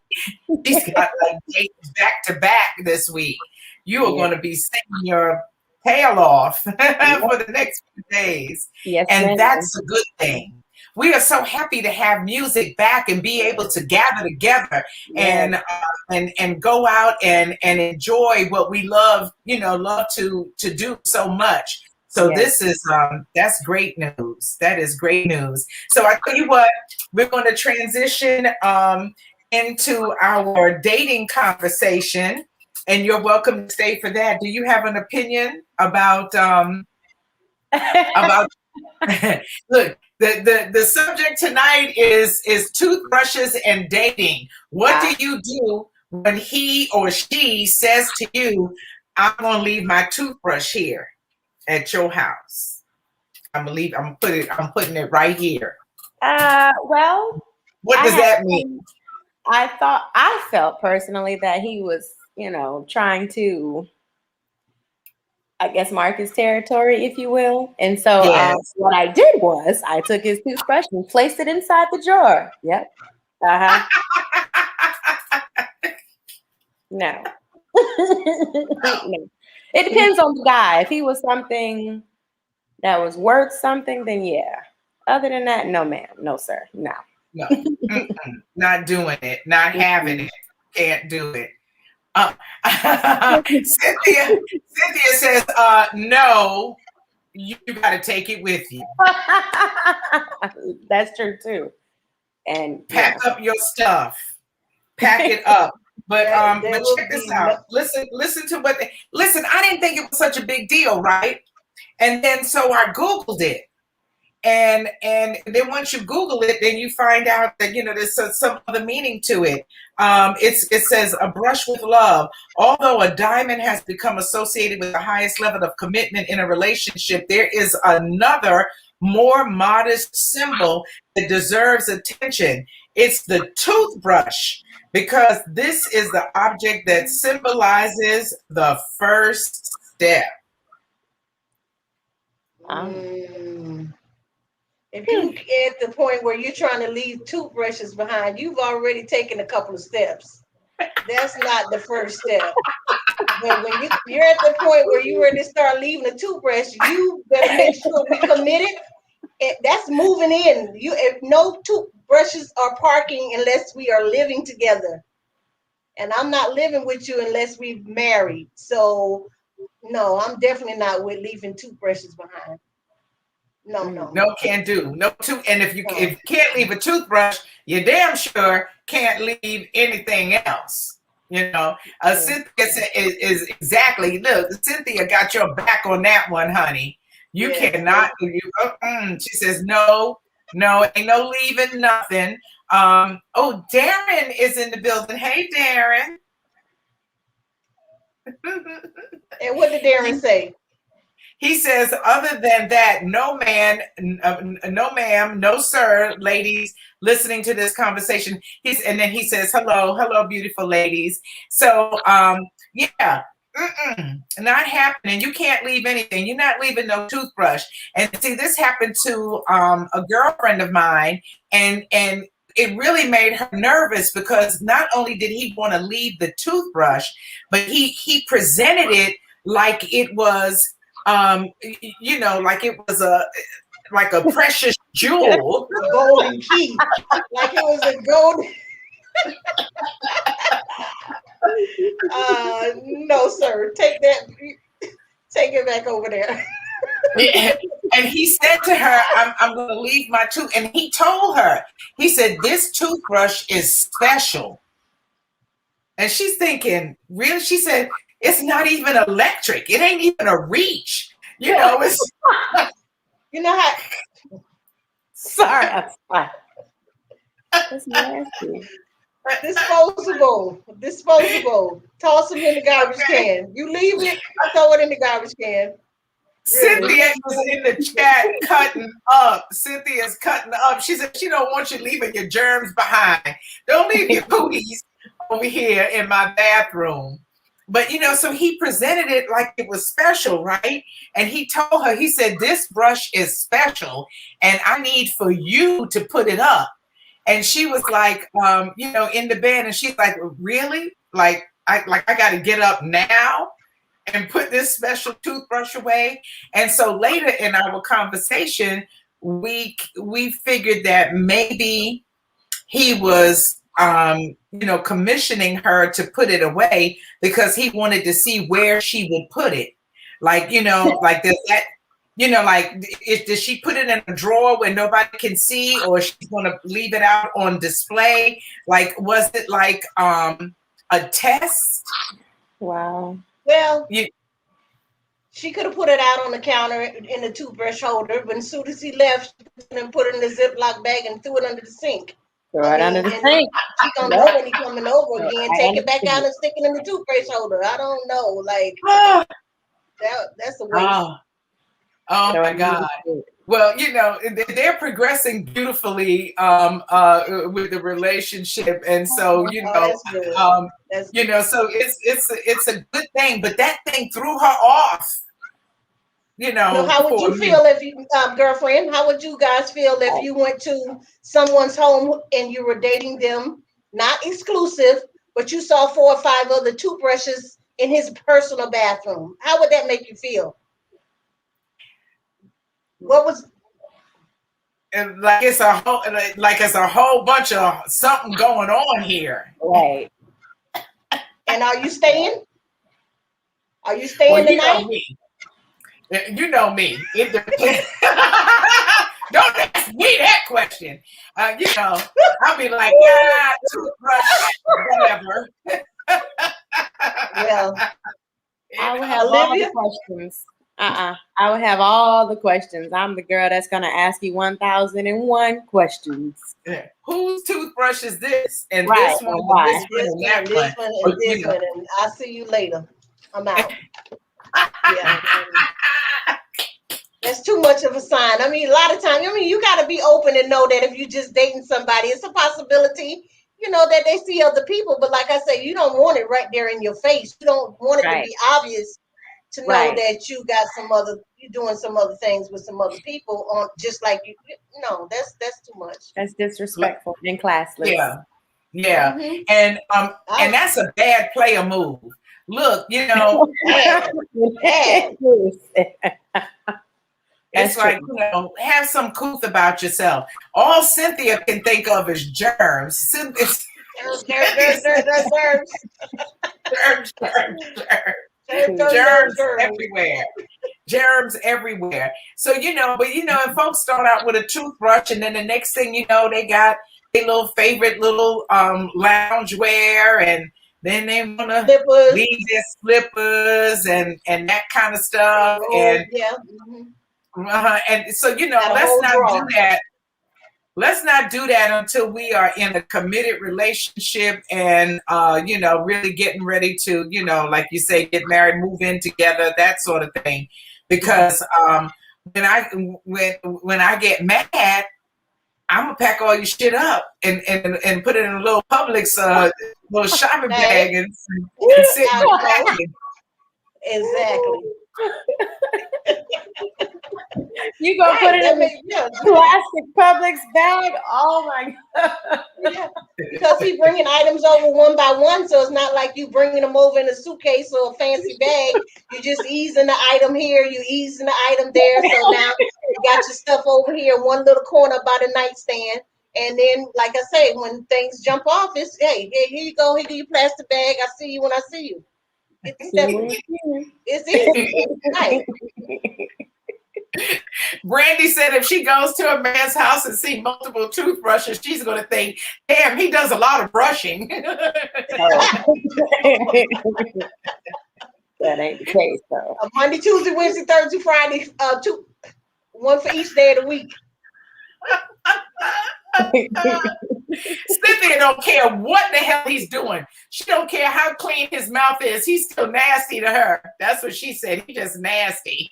She's got like dates back to back this week. You are going to be singing your tail off for the next few days. Yes, and that's a good thing. We are so happy to have music back and be able to gather together and go out and enjoy what we love, love to do so much. So this is that's great news. That is great news. So I tell you what, we're going to transition into our dating conversation, and you're welcome to stay for that. Do you have an opinion about look, the subject tonight is toothbrushes and dating. What do you do when he or she says to you, I'm going to leave my toothbrush here at your house? I'm putting it right here. Well, what does that mean? I felt personally that he was, trying to, I guess, mark his territory, if you will. And so what I did was I took his toothbrush and placed it inside the drawer. Yep. No. No. It depends on the guy. If he was something that was worth something, then yeah. Other than that, no, ma'am. No, sir. No. No. Not doing it. Not having it. Can't do it. Cynthia says, no, you got to take it with you. That's true too. And pack up your stuff. Pack it up. But check this out. Listen to what. I didn't think it was such a big deal, right? And then so I Googled it, and then once you Google it, then you find out that there's some other meaning to it. It says a brush with love. Although a diamond has become associated with the highest level of commitment in a relationship, there is another more modest symbol that deserves attention. It's the toothbrush, because this is the object that symbolizes the first step. If you at the point where you're trying to leave toothbrushes behind, you've already taken a couple of steps. That's not the first step. But when you're at the point where you're ready to start leaving a toothbrush, you better make sure we're committed. That's moving in. If no toothbrushes are parking unless we are living together. And I'm not living with you unless we've married. So no, I'm definitely not with leaving toothbrushes behind. No, can't do. And if you can't leave a toothbrush, you damn sure can't leave anything else. Cynthia is exactly. Look, Cynthia got your back on that one, honey. You cannot. She says no, ain't no leaving nothing. Darren is in the building. Hey, Darren. And what did Darren say? He says, other than that, no man, no ma'am, no sir, ladies listening to this conversation. And then he says, hello, beautiful ladies. So, not happening. You can't leave anything. You're not leaving no toothbrush. And see, this happened to a girlfriend of mine, and it really made her nervous, because not only did he want to leave the toothbrush, but he presented it like it was you know, like it was a precious jewel. A golden key, like it was a gold. No, sir. Take it back over there. And he said to her, I'm going to leave my tooth. And he told her, he said, this toothbrush is special. And she's thinking, really? She said, it's not even electric. It ain't even a reach. You know, it's. You know how. Sorry. That's nasty. Disposable. Toss them in the garbage can. You leave it, throw it in the garbage can. Cynthia was in the chat cutting up. Cynthia's cutting up. She said she don't want you leaving your germs behind. Don't leave your booties over here in my bathroom. But, you know, so he presented it like it was special, right? And he told her, he said, this brush is special and I need for you to put it up. And she was like, you know, in the bed, and she's like, really? Like I got to get up now and put this special toothbrush away. And so later in our conversation, we figured that maybe he was, you know, commissioning her to put it away because he wanted to see where she would put it. Like, you know, like that. You know, like, does she put it in a drawer where nobody can see, or she's going to leave it out on display? Like, was it like a test? Wow. Well, she could have put it out on the counter in the toothbrush holder, but as soon as he left, and put it in the Ziploc bag and threw it under the sink. Throw it under the sink. She gonna know when he coming over again. Take it back out and stick it in the toothbrush holder. I don't know, like that's a waste. Oh my God. Well, you know, they're progressing beautifully with the relationship. And so, you know, you know, so it's a good thing, but that thing threw her off. You know, so how would you feel if you, girlfriend, how would you guys feel if you went to someone's home and you were dating them, not exclusive, but you saw 4 or 5 other toothbrushes in his personal bathroom? How would that make you feel? What was like it's a whole bunch of something going on here. Right. And are you staying? Are you staying tonight? You know me. It depends. Don't ask me that question. You know, I'll be like, yeah, toothbrush, whatever. Well, I will have all the questions. I would have all the questions. I'm the girl that's going to ask you 1,001 questions. Yeah. Whose toothbrush is this? And right. this one, and this one, and this one. And I'll see you later. I'm out. Yeah. That's too much of a sign. I mean, a lot of times, you got to be open and know that if you're just dating somebody, it's a possibility, you know, that they see other people. But like I said, you don't want it right there in your face. You don't want it to be obvious to know that you got you're doing some other things with some other people on just like you. No, that's too much. That's disrespectful and classless. Yeah. Mm-hmm. And that's a bad player move. Look, you know, it's like, you know, have some couth about yourself. All Cynthia can think of is germs. Germs everywhere. Germs everywhere. So, you know, but you know, if folks start out with a toothbrush and then the next thing you know, they got their little favorite little loungewear, and then they want to leave their slippers and that kind of stuff. And and so, you know, let's not do that. Let's not do that until we are in a committed relationship and, you know, really getting ready to, you know, like you say, get married, move in together, that sort of thing. Because when I get mad, I'm gonna pack all your shit up and put it in a little Publix little shopping bag and sit in the bag. Exactly. You gonna put it in a plastic Publix bag? Oh my god! Yeah, because he bringing items over one by one, so it's not like you bringing them over in a suitcase or a fancy bag. You just easing the item here, you easing the item there. So now you got your stuff over here in one little corner by the nightstand. And then, like I say, when things jump off, it's hey, here you go, here your plastic bag. I see you when I see you. Get the stuff. It's easy, right? Brandy said if she goes to a man's house and see multiple toothbrushes, she's going to think, damn, he does a lot of brushing. That ain't the case, though. Monday, Tuesday, Wednesday, Thursday, Friday, one for each day of the week. Cynthia don't care what the hell he's doing. She don't care how clean his mouth is. He's still nasty to her. That's what she said. He's just nasty.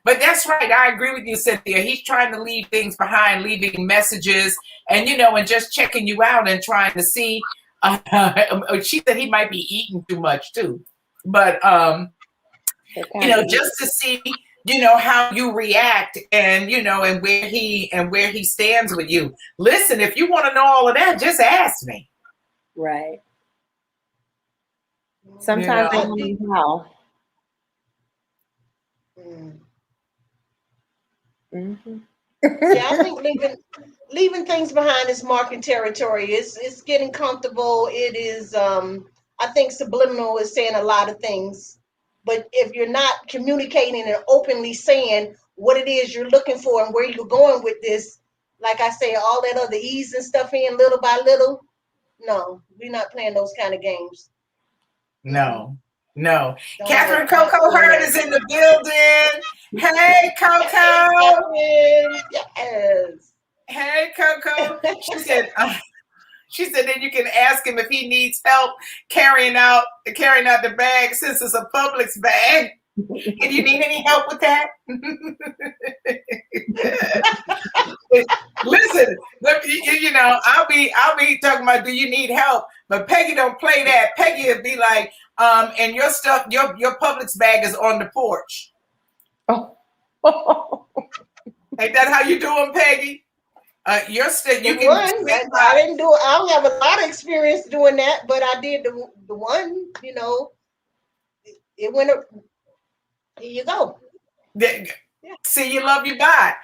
But that's right. I agree with you, Cynthia. He's trying to leave things behind, leaving messages, and and just checking you out and trying to see. She said he might be eating too much too, but just to see, how you react, and and where he stands with you. Listen, if you want to know all of that, just ask me. Right. Sometimes I don't know how. Mm-hmm. Yeah, I think leaving things behind is marking territory. It's getting comfortable. It is I think subliminal is saying a lot of things, but if you're not communicating and openly saying what it is you're looking for and where you're going with this, like I say, all that other easing stuff in little by little, no, we're not playing those kind of games. No. Catherine Coco Hurd is in the building. Hey, Coco. Yes. Hey, Coco. She said then you can ask him if he needs help carrying out the bag since it's a Publix bag. And you need any help with that? Listen, I'll be talking about, do you need help? But Peggy don't play that. Peggy would be like, and your stuff, your Publix bag is on the porch. Oh. Ain't that how you doing, Peggy? Your stuff, you can. I didn't do it. I don't have a lot of experience doing that, but I did the one. It went up. Here you go. See, you love you back.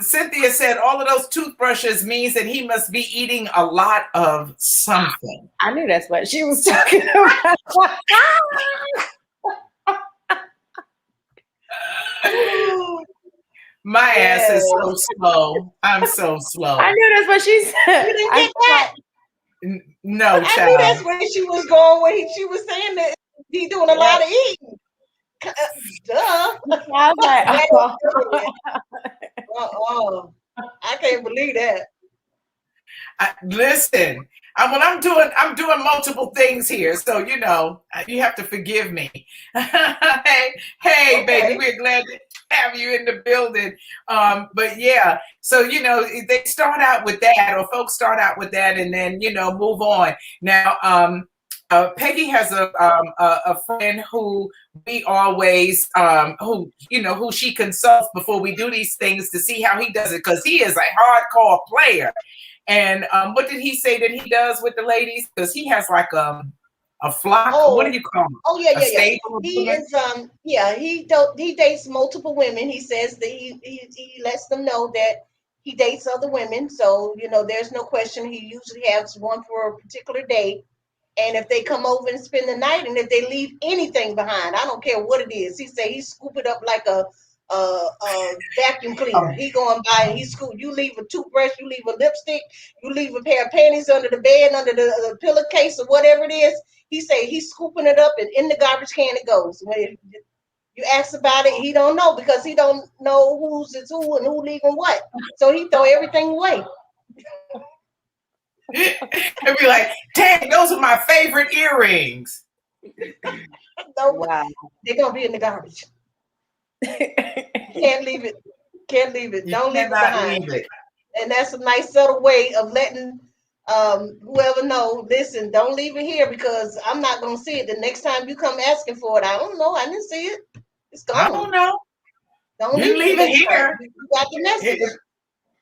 Cynthia said all of those toothbrushes means that he must be eating a lot of something. I knew that's what she was talking about. My ass is so slow. I'm so slow. I knew that's what she said. You didn't get that? No, child. I knew that's where she was going when she was saying that he's doing a lot of eating. Duh. I was like, I can't believe that. Listen, I'm doing multiple things here, so you have to forgive me. Hey, okay. Baby, we're glad to have you in the building. But yeah, so they start out with that, or folks start out with that, and then move on. Now, Peggy has a friend who we always who she consults before we do these things to see how he does it, because he is a hardcore player. And what did he say that he does with the ladies? Because he has like a flock. What do you call him? Oh yeah. He is he dates multiple women. He says that he lets them know that he dates other women. So there's no question. He usually has one for a particular day. And if they come over and spend the night, and if they leave anything behind, I don't care what it is. He say he scoop it up like a vacuum cleaner. He going by and he scoop. You leave a toothbrush, you leave a lipstick, you leave a pair of panties under the bed, under the pillowcase or whatever it is. He say he's scooping it up, and in the garbage can it goes. When you ask about it, he don't know, because he don't know who's it's who and who leaving what. So he throw everything away. And be like, dang, those are my favorite earrings. No, wow. They're gonna be in the garbage. Can't leave it. Don't leave it behind. And that's a nice subtle way of letting whoever know, listen, don't leave it here, because I'm not gonna see it. The next time you come asking for it, I don't know. I didn't see it. It's gone. I don't know. Don't You leave it here. You got the message.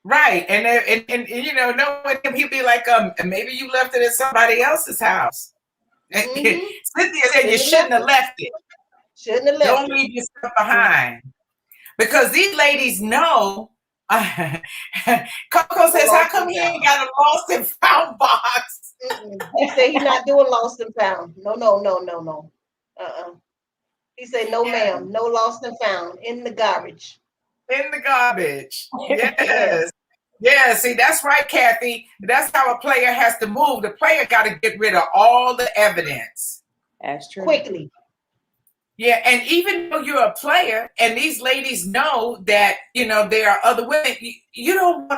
Right. And you know, knowing him, he'd be like, maybe you left it at somebody else's house. Mm-hmm. Cynthia said you shouldn't have left it. Shouldn't have left Don't leave your stuff behind. Because these ladies know. Coco says, how come he ain't got a lost and found box? He said he's not doing lost and found. No. He said, no, ma'am, no lost and found. In the garbage. In the garbage. Yes. Yeah, see, that's right, Kathy. That's how a player has to move. The player got to get rid of all the evidence. That's true. Quickly. Yeah, and even though you're a player, and these ladies know that, you know, there are other women, you don't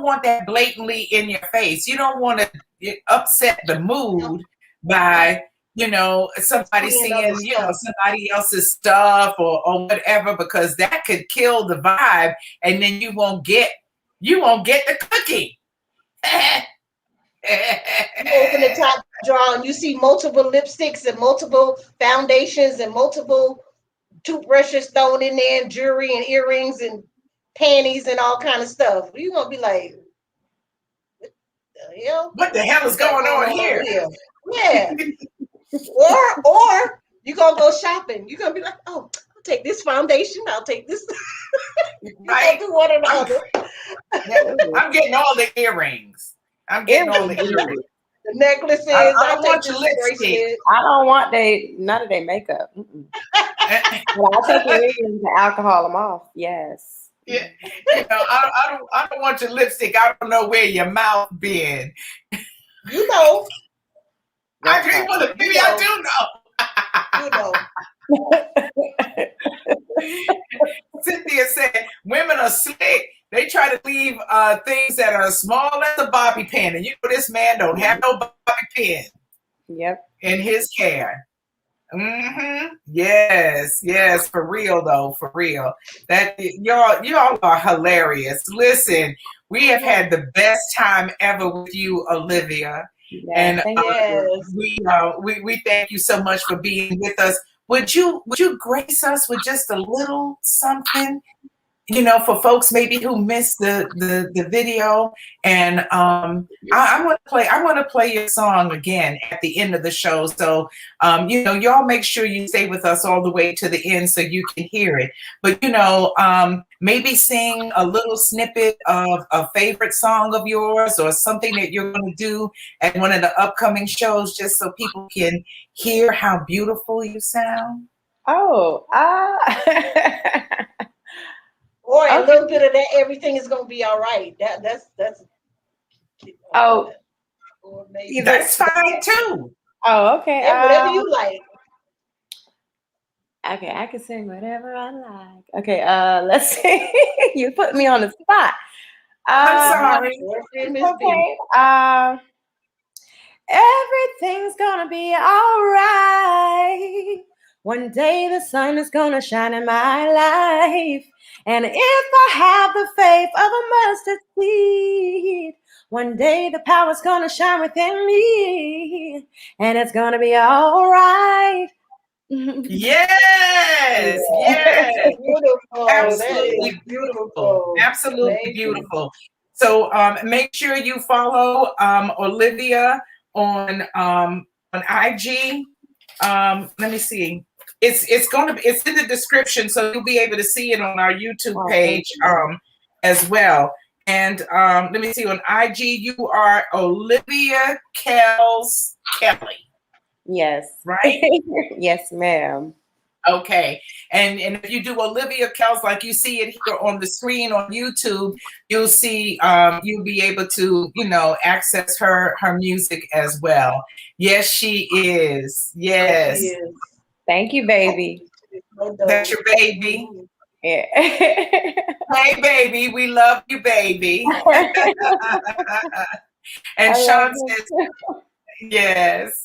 want that blatantly in your face. You don't want to upset the mood by, you know, somebody seeing, you know, somebody else's stuff or whatever, because that could kill the vibe, and then you won't get the cookie. You open the top drawer and you see multiple lipsticks and multiple foundations and multiple toothbrushes thrown in there, and jewelry and earrings and panties and all kind of stuff. You're gonna be like, what the hell is going on here? Yeah. or you're gonna go shopping. You're gonna be like, oh, I'll take this foundation, I'll take this. Right. Do one or the other. I'm getting all the earrings. I'm getting all the earrings. The necklaces. I don't want your lipstick. I don't want none of their makeup. Well, I'll take your earrings and alcohol them off. Yes. Yeah. You know, I don't want your lipstick. I don't know where your mouth been. You know. I do know. Maybe I do know. Cynthia said women are slick. They try to leave things that are as small as a bobby pin. And you know this man don't have no bobby pin. Yep. In his hair. Mm-hmm. Yes, for real though, for real. That y'all are hilarious. Listen, we have had the best time ever with you, Olyvya. Yes, and we thank you so much for being with us. Would you grace us with just a little something, you know, for folks maybe who missed the video? And I want to play your song again at the end of the show. So you know, y'all make sure you stay with us all the way to the end so you can hear it. But you know, maybe sing a little snippet of a favorite song of yours or something that you're going to do at one of the upcoming shows, just so people can hear how beautiful you sound. Oh, or a little bit of that. Everything is going to be all right. That's. Oh, or maybe that's fine too. Oh, okay. Whatever you like. Okay, I can sing whatever I like. Okay, let's see. You put me on the spot. I'm sorry. Okay. Everything's gonna be all right. One day the sun is gonna shine in my life. And if I have the faith of a mustard seed, one day the power's gonna shine within me. And it's gonna be all right. Yes. Beautiful. Absolutely beautiful. Absolutely beautiful. So make sure you follow Olyvya on IG. Let me see. It's in the description, so you'll be able to see it on our YouTube page as well. And let me see, on IG you are Olyvya Kells Kelly. Yes. Right? Yes, ma'am. Okay. And if you do Olyvya Kells, like you see it here on the screen on YouTube, you'll see you'll be able to, you know, access her music as well. Yes, she is. Yes. She is. Thank you, baby. That's your baby. Yeah. Hey, baby, we love you, baby. And Sean says,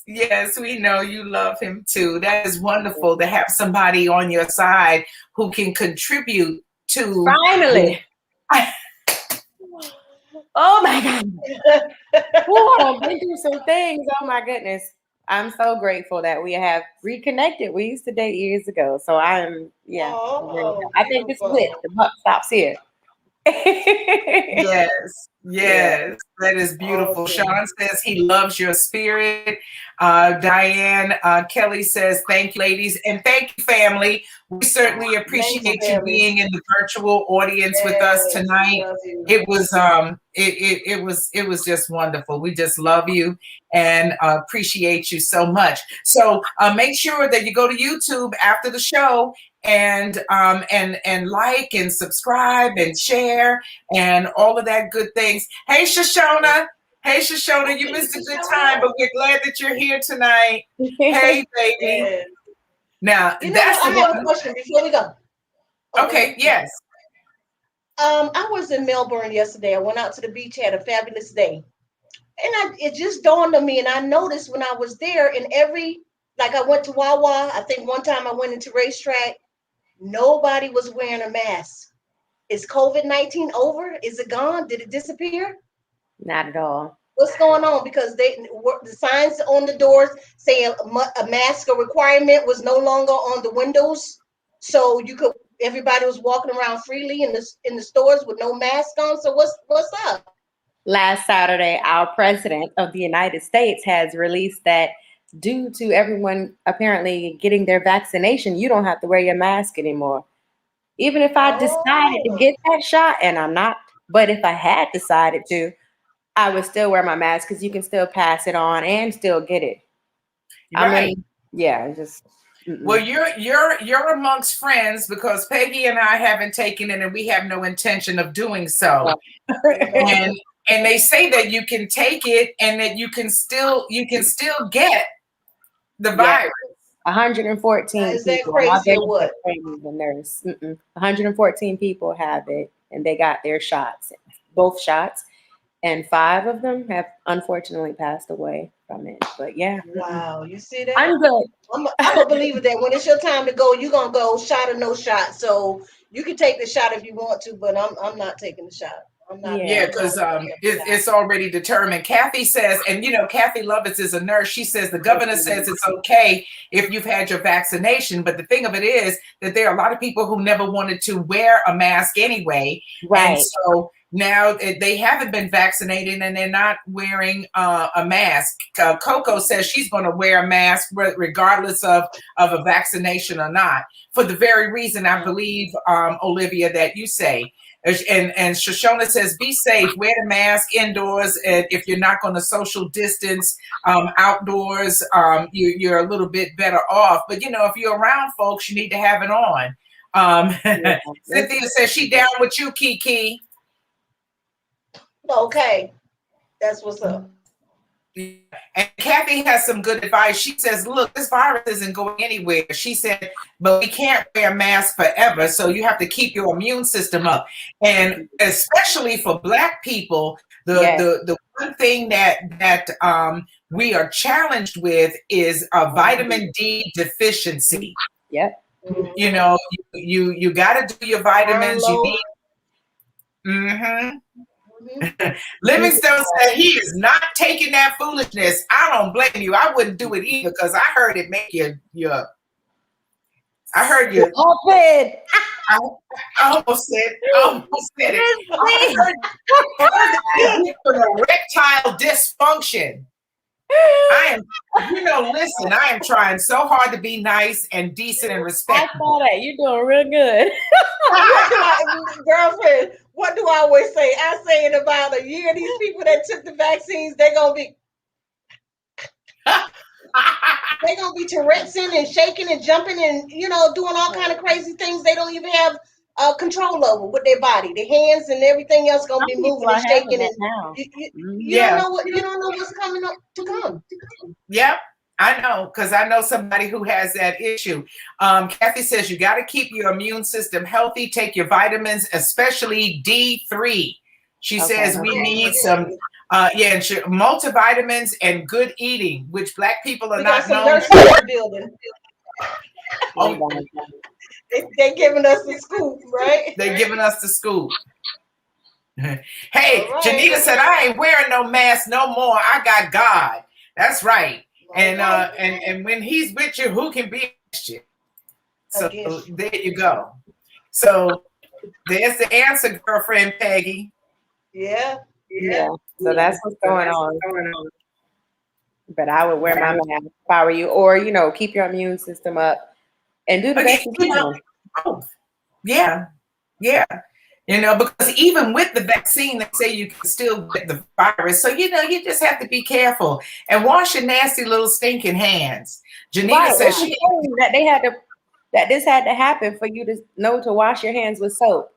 yes, we know you love him too. That is wonderful to have somebody on your side who can contribute to. Finally. Oh my God. Oh, I've been through some things. Oh my goodness. I'm so grateful that we have reconnected. We used to date years ago. So I'm Oh, I think this is it. beautiful. The buck stops here. Yes, Yeah. yes, that is beautiful. Awesome. Sean says he loves your spirit. Diane Kelly says, thank you, ladies, and thank you, family. We certainly Thanks, appreciate you family. being in the virtual audience with us Yes, we tonight. love you. It was just wonderful. We just love you and appreciate you so much. So make sure that you go to YouTube after the show and like and subscribe and share and all of that good things. Hey, Shoshona. Hey, Shoshona, you missed a good time, but we're glad that you're here tonight. Hey, baby. Yes. Now, You know that's what? the I have a one. question before we go. Okay, yes. I was in Melbourne yesterday. I went out to the beach, had a fabulous day. It just dawned on me, and I noticed when I was there, like I went to Wawa, I think one time I went into Racetrack, nobody was wearing a mask. Is COVID-19 over? Is it gone? Did it disappear? Not at all. What's going on? Because the signs on the doors saying a mask or requirement was no longer on the windows, so everybody was walking around freely in the stores with no mask on. So what's up? Last Saturday, our president of the United States has released that due to everyone apparently getting their vaccination, you don't have to wear your mask anymore. Even if I decided to Oh, get that shot, and I'm not, but if I had decided to, I would still wear my mask because you can still pass it on and still get it. I Right. mean, yeah, just. Well, you're amongst friends because Peggy and I haven't taken it, and we have no intention of doing so. and and they say that you can take it, and that you can still get the virus. 114 is that people. crazy or what? The nurse. 114 people have it, and they got their shots, both shots, and 5 of them have unfortunately passed away from it. But yeah, Wow, you see that? I'm good. I'm a believer that when it's your time to go, you're gonna go shot or no shot. So you can take the shot if you want to, but I'm not taking the shot. I'm not. Yeah. Yeah, because it's already determined. Kathy says, and Kathy Lovitz is a nurse. She says the governor says it's okay if you've had your vaccination, but the thing of it is that there are a lot of people who never wanted to wear a mask anyway, Right. and so now they haven't been vaccinated and they're not wearing a mask. Coco says she's going to wear a mask regardless of a vaccination or not, for the very reason I believe, Olyvya, that you say. And Shoshona says, be safe, wear the mask indoors. And if you're not going to social distance outdoors, you're a little bit better off. But, if you're around folks, you need to have it on. Cynthia says she down with you, Kiki. Okay, that's what's up. And Kathy has some good advice. She says, look, this virus isn't going anywhere. She said, but we can't wear masks forever. So you have to keep your immune system up. And especially for Black people, the one thing that we are challenged with is a vitamin D deficiency. Yep. You got to do your vitamins. You need. Mm-hmm. Livingstone said he is not taking that foolishness. I don't blame you. I wouldn't do it either because I heard it make you. I heard you. Open. I almost said it. I heard that for erectile dysfunction. I am trying so hard to be nice and decent and respectful. I saw that. You're doing real good. Girlfriend, what do I always say? I say in about a year, these people that took the vaccines, they're gonna be Tourette'sing and shaking and jumping and doing all kind of crazy things they don't even have control over with their body. Their hands and everything else gonna be moving and shaking, and you don't know what's coming up to come. Yep. I know, because I know somebody who has that issue. Kathy says you got to keep your immune system healthy. Take your vitamins, especially D3. She says we need some, multivitamins and good eating, which Black people are not known for. They're giving us the scoop, right? They're giving us the scoop. Hey, right. Janita said, I ain't wearing no mask no more. I got God. That's right. And when he's with you, who can be against you? So there you go. So there's the answer, girlfriend Peggy. Yeah. So that's what's going on. But I would wear my mask if I were you, or keep your immune system up and do the best you can. Both. Yeah. Because even with the vaccine, they say you can still get the virus. So you just have to be careful and wash your nasty little stinking hands. Janita says that this had to happen for you to know to wash your hands with soap,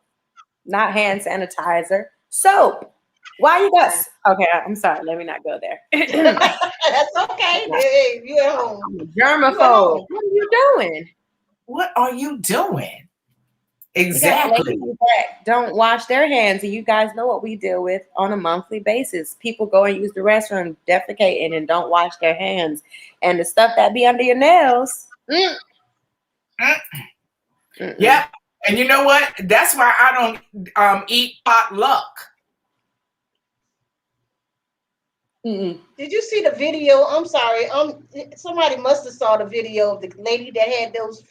not hand sanitizer. Soap. Why you got? Okay, I'm sorry. Let me not go there. That's okay. Hey, you're at home. I'm a germaphobe. What are you doing? What are you doing? Exactly. That don't wash their hands, and you guys know what we deal with on a monthly basis. People go and use the restroom, defecating, and don't wash their hands, and the stuff that be under your nails. Yeah, and you know what? That's why I don't eat potluck. Did you see the video? I'm sorry. Somebody must have saw the video of the lady that had those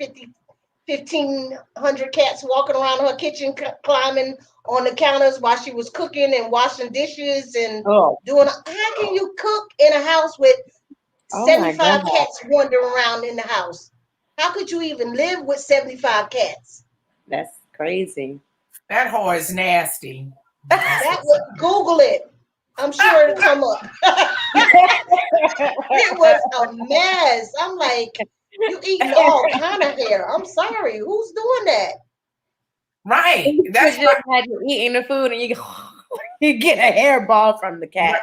1,500 cats walking around her kitchen, climbing on the counters while she was cooking and washing dishes and doing. How can you cook in a house with 75 cats wandering around in the house? How could you even live with 75 cats? That's crazy. That whore is nasty. Google it. I'm sure it'll come up. It was a mess. I'm like, you eating all kind of hair. I'm sorry. Who's doing that? Right. That's just like you're eating the food and you get a hairball from the cat.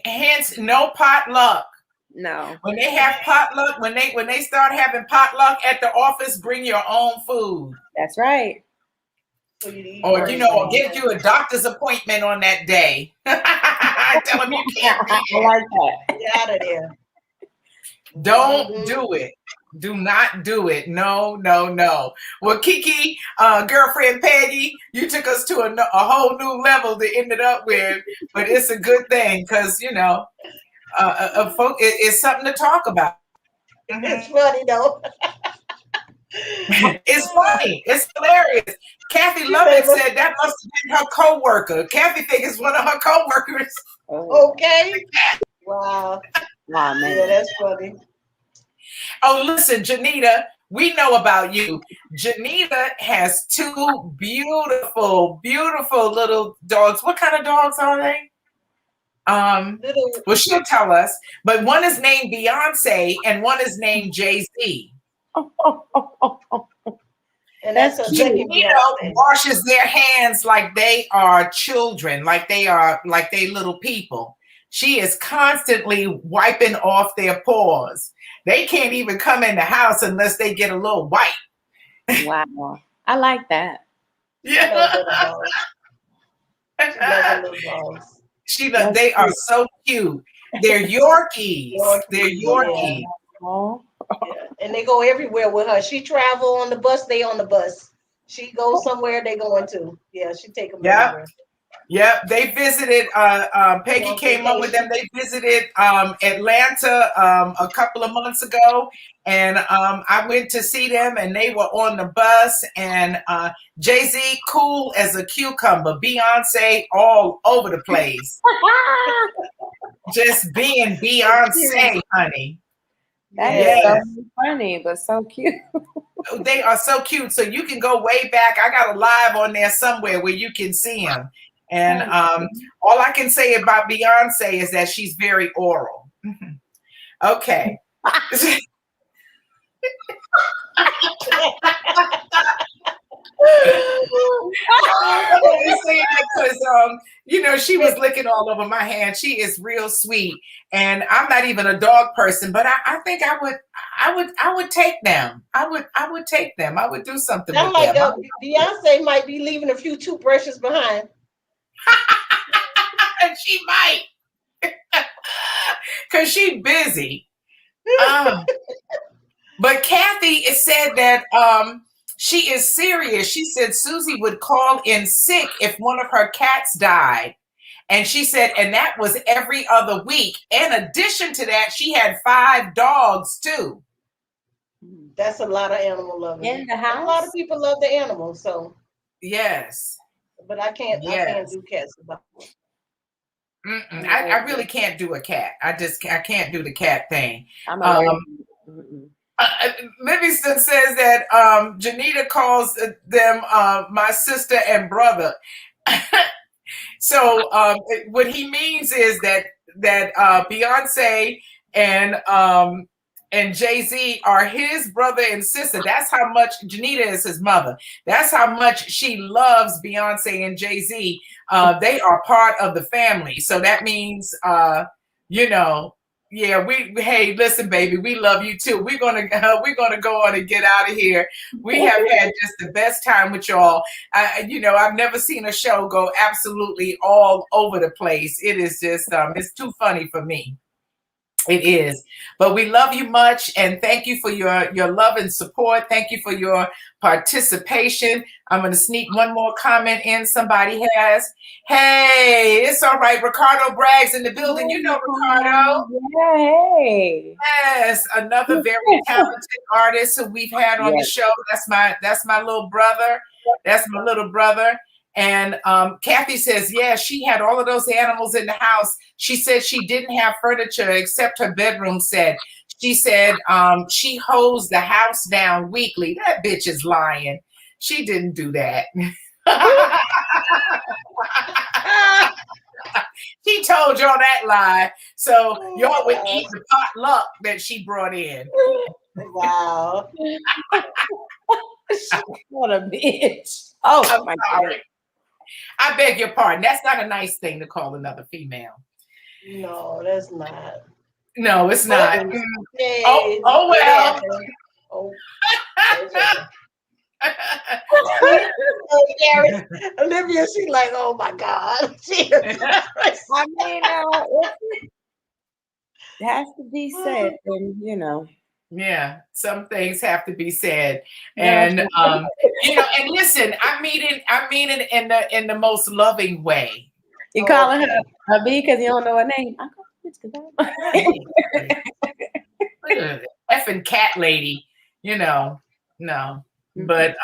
Hence, no potluck. No. When they have potluck, when they start having potluck at the office, bring your own food. That's right. Or get you a doctor's appointment on that day. Tell them you can't be there. I like that. Get out of there. Don't do it. Do not do it. No. Well, Kiki, girlfriend Peggy, you took us to a whole new level to end it up with, but it's a good thing because it's something to talk about. It's funny though. It's funny. It's hilarious. Kathy Lovett said that must have been her co-worker. Kathy thinks it's one of her co-workers. Okay. Wow. Wow, man. Yeah, that's funny. Oh, listen, Janita, we know about you. Janita has two beautiful little dogs. What kind of dogs are they? Well, she'll tell us. But one is named Beyonce and one is named Jay-Z. And that's a second washes their hands like they are children, like they little people. She is constantly wiping off their paws. They can't even come in the house unless they get a little wipe. Wow. I like that. Yeah. They are so cute. They're Yorkies. They're Yorkies. Yeah. And they go everywhere with her. She travel on the bus, they on the bus. She goes somewhere, they going to. Yeah, she take them everywhere. Yep, they visited. Peggy came up with them. They visited Atlanta a couple of months ago, and I went to see them, and they were on the bus. And Jay-Z, cool as a cucumber. Beyonce, all over the place. Just being Beyonce, honey. That is so funny, but so cute. They are so cute. So you can go way back. I got a live on there somewhere where you can see them. And all I can say about Beyonce is that she's very oral. Okay. Because she was licking all over my hand. She is real sweet, and I'm not even a dog person, but I think I would take them. I would take them. I would do something with them. Beyonce might be leaving a few toothbrushes behind. And she might, because she's busy. But Kathy said that she is serious. She said Susie would call in sick if one of her cats died. And she said, and that was every other week. In addition to that, she had 5 dogs too. That's a lot of animal loving. In the house? A lot of people love the animals, so. Yes. But I can't do cats. I really can't do a cat. I can't do the cat thing. Livingston says that Janita calls them my sister and brother. So what he means is that Beyonce and Jay-Z are his brother and sister. That's how much Janita is his mother. That's how much she loves Beyonce and Jay-Z. They are part of the family. So that means, hey, listen, baby, we love you too. We're gonna go on and get out of here. We have had just the best time with y'all. I've never seen a show go absolutely all over the place. It is just it's too funny for me. It is. But we love you much, and thank you for your love and support. Thank you for your participation. I'm going to sneak one more comment in somebody has. Hey, it's all right. Ricardo Bragg's in the building. You know Ricardo. Yeah, hey. Yes, another very talented artist who we've had on the show. That's my little brother. That's my little brother. And Kathy says, yeah, she had all of those animals in the house. She said she didn't have furniture except her bedroom set. She said she hosed the house down weekly. That bitch is lying. She didn't do that. She told y'all that lie. So y'all would eat the potluck that she brought in. Wow. What a bitch. Oh, my God. I beg your pardon. That's not a nice thing to call another female. No, that's not. No, it's not. Hey, oh well. Oh. Olyvya, she's like, oh my God. I mean, it has to be said, and Yeah, some things have to be said, and and listen, I mean it in the most loving way. You calling her a B because you don't know her name? I call her bitch Effing cat lady, no. But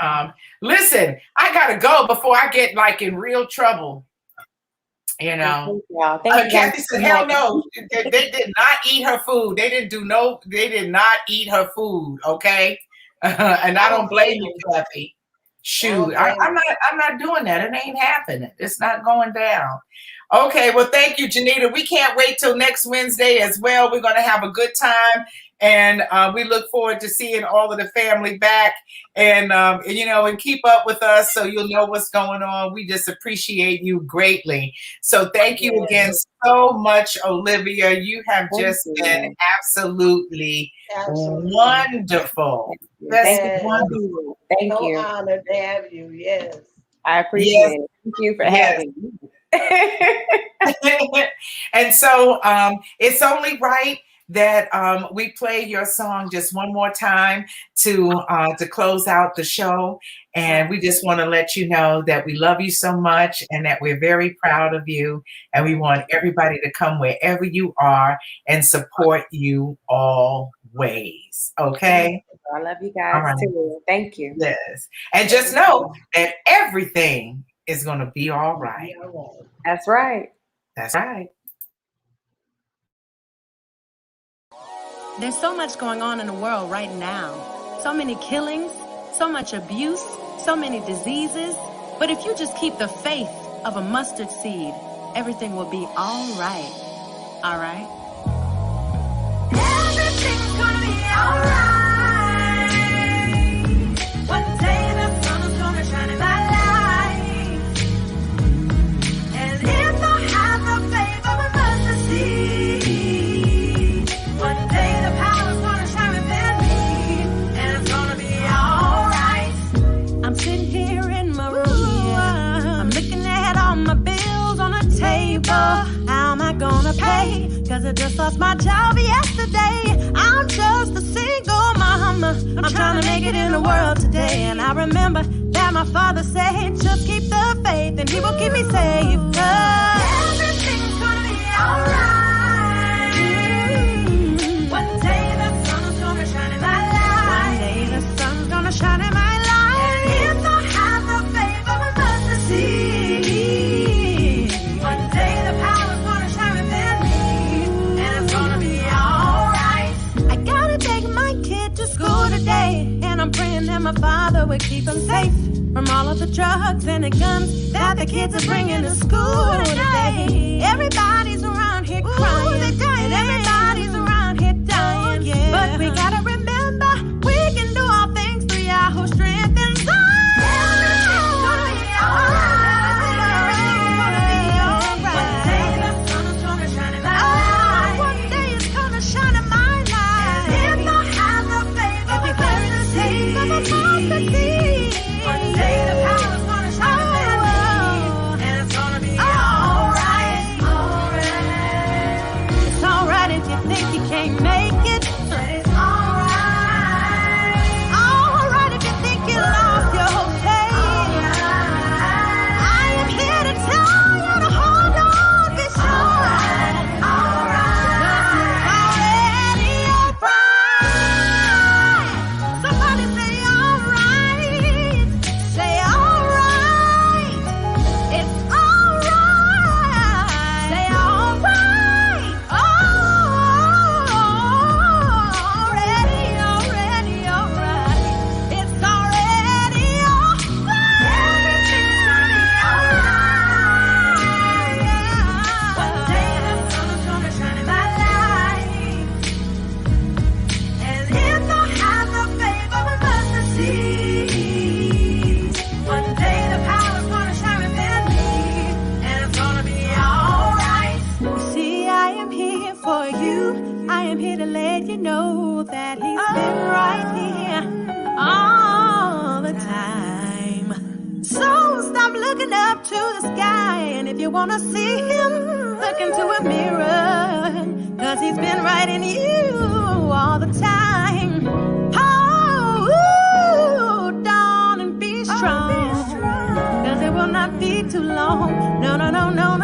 listen, I gotta go before I get like in real trouble. Kathy said, hell no, they did not eat her food. They did not eat her food. Okay. And I don't blame you, Kathy. Shoot, I'm not doing that. It ain't happening. It's not going down. Okay, well, thank you, Janita. We can't wait till next Wednesday as well. We're going to have a good time, and we look forward to seeing all of the family back, and and keep up with us so you'll know what's going on. We just appreciate you greatly. So thank you again so much, Olyvya. You have just been absolutely wonderful. That's wonderful. Thank you. So honored to have you. Yes. I appreciate it. Thank you for having me. And so it's only right that we play your song just one more time to close out the show. And we just want to let you know that we love you so much and that we're very proud of you. And we want everybody to come wherever you are and support you always. Okay? I love you guys too. Thank you. Yes. And just know that everything is going to be all right. That's right. That's right. There's so much going on in the world right now. So many killings, so much abuse, so many diseases. But if you just keep the faith of a mustard seed, everything will be all right. All right? Everything's gonna be all right. One day the sun is gonna shine in my life. And if I have the faith of a mustard seed, one day the power's gonna shine within me, and it's gonna be all right. I'm sitting here in Maria. I'm looking at all my bills on a table. How am I gonna pay? Cause I just lost my job yesterday. I'm just a single mama. I'm trying to make it in the world today. And I remember that my father said, just keep the faith and he will keep me safe. alright. One day the sun's gonna shine in my life. One day the sun's gonna shine in my life. And if I have the faith of a mustard seed, one day the power's gonna shine within me, and it's gonna be alright. I gotta take my kid to school today, and I'm praying that my father will keep him safe from all of the drugs and the guns that the kids are bringing to school today. Everybody's around here crying, and everybody's around here dying. But we gotta remember, we can do all things through Yahweh who strengthens us. Everything's gonna be alright. One day the sun's gonna shine in my life. One day it's gonna shine in my life. And if I have the faith of a mustard seed, one day the power's gonna shine within me, and it's gonna be alright. It's alright if you think you can't make it. It's alright. Alright if you think you lost your whole faith. I am here to tell you to hold on, be strong. Alright. Already alright. Somebody say alright. Say alright. It's alright. Say alright. Already alright. It's already alright. Everything's gonna be alright. One day the sun's gonna shine in my life. And if I have the faith of a mustard seed, one day the power's gonna shine within me, and it's gonna be alright. You see, I am here for you. I am here to let you know that he's been right here all the time. So stop looking up to the sky, and if you wanna see him, look into a mirror, 'cause he's been right in you all the time. Oh, dawn and be strong, 'cause it will not be too long. No, no, no, no,